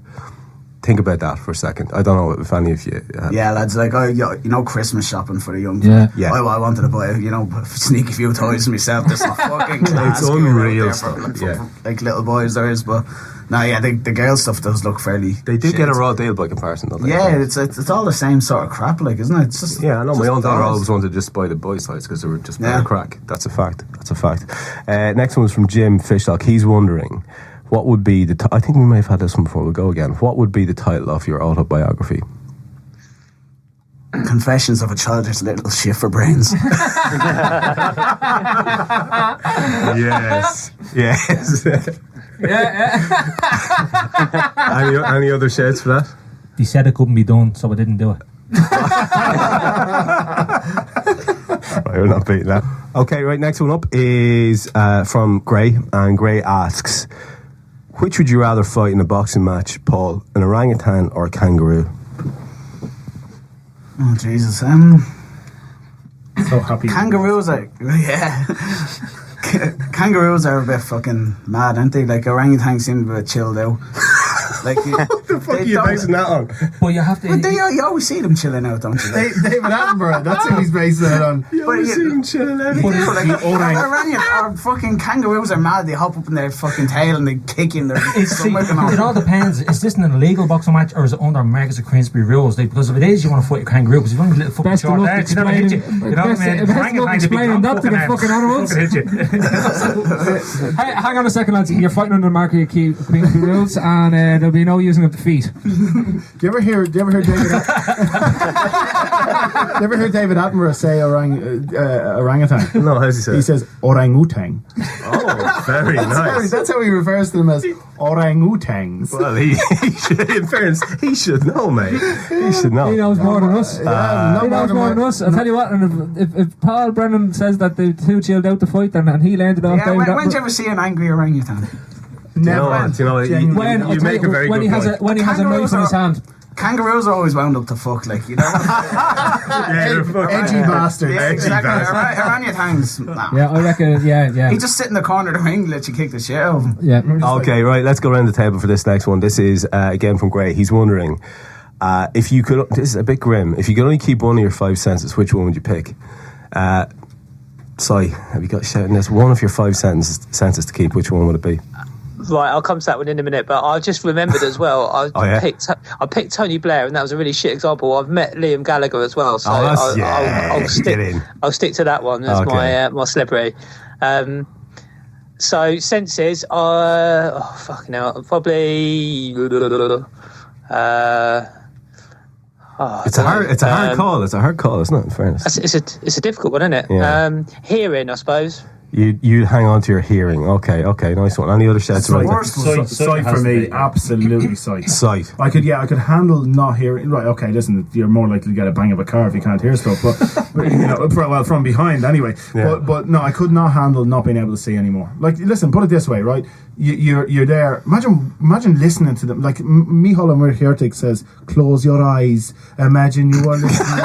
Think about that for a second. I don't know if any of you... Yeah, lads, like, Christmas shopping for the young. Yeah. I wanted to buy, sneak a few toys myself. There's some fucking class. It's unreal stuff, for little boys there is, but... No, yeah, the girl stuff does look fairly... They do shit. get a raw deal by comparison, don't they? Yeah, it's all the same sort of crap, like, isn't it? It's just... Yeah, I know. My own daughter dolls. always wanted to just buy the boys' toys because they were just better crack. That's a fact. Next one was from Jim Fishlock. He's wondering... What would be the... I think we may have had this one before. We'll go again. What would be the title of your autobiography? Confessions of a Childish Little Shit for Brains. Yes. Any other shades for that? He said it couldn't be done, so I didn't do it. Right, we're not beating that. Okay, right, next one up is from Gray, and Gray asks, which would you rather fight in a boxing match, Paul, an orangutan or a kangaroo? Oh, Jesus. So happy. Kangaroos are... Yeah. Kangaroos are a bit fucking mad, aren't they? Like, orangutans seem a bit chilled out. Like, What the fuck are you basing that on? But you have to... But you always see them chilling out, don't you? David Attenborough, that's who he's basing it on. You always see him chilling out. Fucking kangaroos are mad. They hop up in their fucking tail and they kick in their stomach and all. It all depends. Is this an illegal boxing match or is it under Marcus of Queensbury rules? Because if it is, you want to fight a kangaroo because you've only a little fucking Best of short luck legs. You know what I hit you. You know what I mean? Best of luck explaining that to the fucking animals. Hey, hang on a second, lads. You're fighting under the Marquis of Queensbury rules, and there'll be no using of the feet. Do you ever hear David? Do you ever hear David Attenborough say orangutan? No, how's he say? He says orangutan. Oh, very nice. That's how he refers to them, as orangutans. Well, he should, in fairness, he should know, mate. He should know. He knows more than us. He knows more than us. I'll tell you what, and if Paul Brennan says that the two chilled out the fight and he landed off David when did you ever see an angry orangutan? Never. You make a very good point. When he has a knife in his hand. Kangaroos are always wound up to fuck, like, you know. Edgy bastards. Yeah, exactly. Orangutans. Nah. Yeah, I reckon. Yeah. He just sit in the corner of the ring, let you kick the shit out of him. Yeah. Okay, right. Let's go around the table for this next one. This is again from Gray. He's wondering if you could. This is a bit grim. If you could only keep one of your five senses, which one would you pick? Si, have you got shouting this? One of your five senses to keep. Which one would it be? Right, I'll come to that one in a minute, but I just remembered as well. I picked Tony Blair, and that was a really shit example. I've met Liam Gallagher as well, so I'll stick to that one as my celebrity. So senses, fucking hell, probably. It's a hard call. It's a hard call, isn't it? In fairness, it's a difficult one, isn't it? Yeah. Hearing, I suppose. You hang on to your hearing. Okay, nice one. Any other sheds? Sight for me, absolutely sight. Sight. I could handle not hearing. Right, okay, listen, you're more likely to get a bang of a car if you can't hear stuff, but you know, from behind anyway. Yeah. But no, I could not handle not being able to see anymore. Like, listen, put it this way, right? You're there. Imagine listening to them. Like Michal Murchiertig says, "Close your eyes. Imagine you are listening."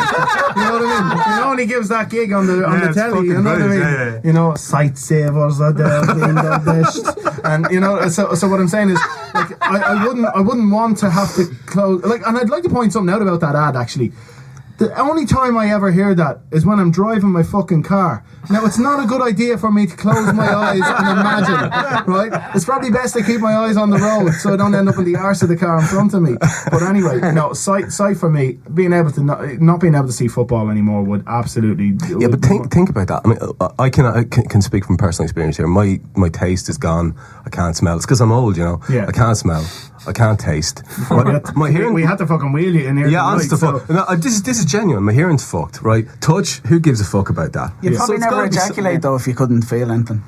You know what I mean? You know, when he gives that gig on the telly, you know what I mean? Yeah. You know, sight savers are there in the best, and you know. So what I'm saying is, like, I wouldn't want to have to close. Like, and I'd like to point something out about that ad actually. The only time I ever hear that is when I'm driving my fucking car. Now, it's not a good idea for me to close my eyes and imagine, right? It's probably best to keep my eyes on the road so I don't end up in the arse of the car in front of me. But anyway, no, sight for me, being able to not being able to see football anymore would absolutely... Yeah, but think about that. I mean, I can speak from personal experience here. My taste is gone. I can't smell. It's because I'm old, you know. Yeah. I can't smell. I can't taste. My hearing. We had to fucking wheel you in here. Yeah, honest to fuck. No, this is genuine. My hearing's fucked, right? Touch. Who gives a fuck about that? You'd probably never ejaculate though if you couldn't feel anything.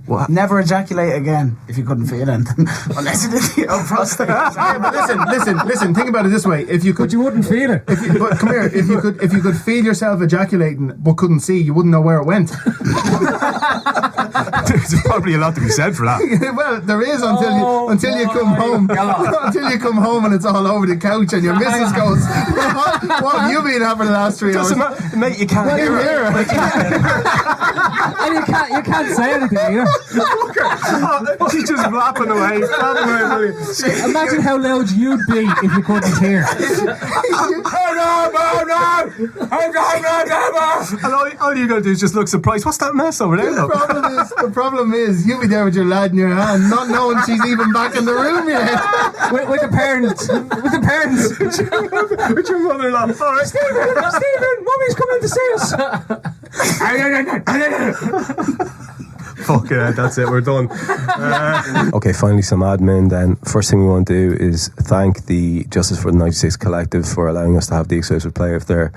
What? Never ejaculate again if you couldn't feel anything, unless you did the old prostate. Yeah, but listen. Think about it this way: if you could, but you wouldn't feel it. But come here. If you could feel yourself ejaculating but couldn't see, you wouldn't know where it went. There's probably a lot to be said for that. Well, there is until you come home. Until you come home and it's all over the couch and your missus goes, "What have you been at for the last 3 hours?" Mate, you can't hear it. And you can't say anything either. She's just flapping away. Imagine how loud you'd be if you couldn't hear. And all you gotta do is just look surprised. What's that mess over there? The problem is you'll be there with your lad in your hand, not knowing she's even back in the room yet. with the parents. With your mother-in-law. All right, Stephen, Mummy's coming to see us. Fuck it, that's it, we're done. Okay, finally some admin then. First thing we want to do is thank the Justice for the 96 Collective for allowing us to have the exclusive play of their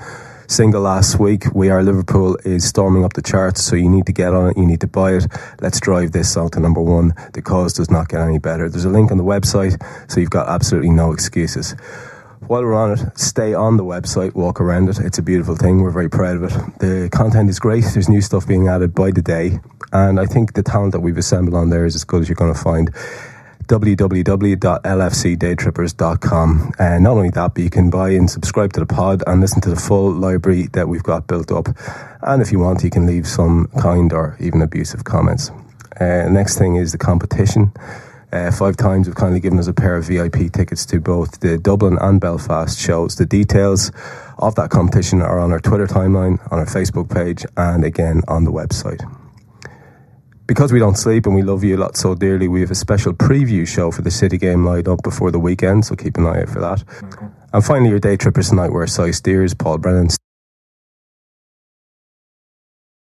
single last week. We Are Liverpool is storming up the charts, so you need to get on it, you need to buy it. Let's drive this song to number one. The cause does not get any better. There's a link on the website, so you've got absolutely no excuses. While we're on it, stay on the website, walk around it. It's a beautiful thing. We're very proud of it. The content is great. There's new stuff being added by the day. And I think the talent that we've assembled on there is as good as you're going to find. www.LFCDaytrippers.com. And not only that, but you can buy and subscribe to the pod and listen to the full library that we've got built up. And if you want, you can leave some kind or even abusive comments. Next thing is the competition. 5 times have kindly given us a pair of VIP tickets to both the Dublin and Belfast shows. The details of that competition are on our Twitter timeline, on our Facebook page, and again on the website. Because we don't sleep and we love you a lot so dearly, we have a special preview show for the City game lined up before the weekend, so keep an eye out for that. And finally, your day trippers tonight were Si Steers, Paul Brennan,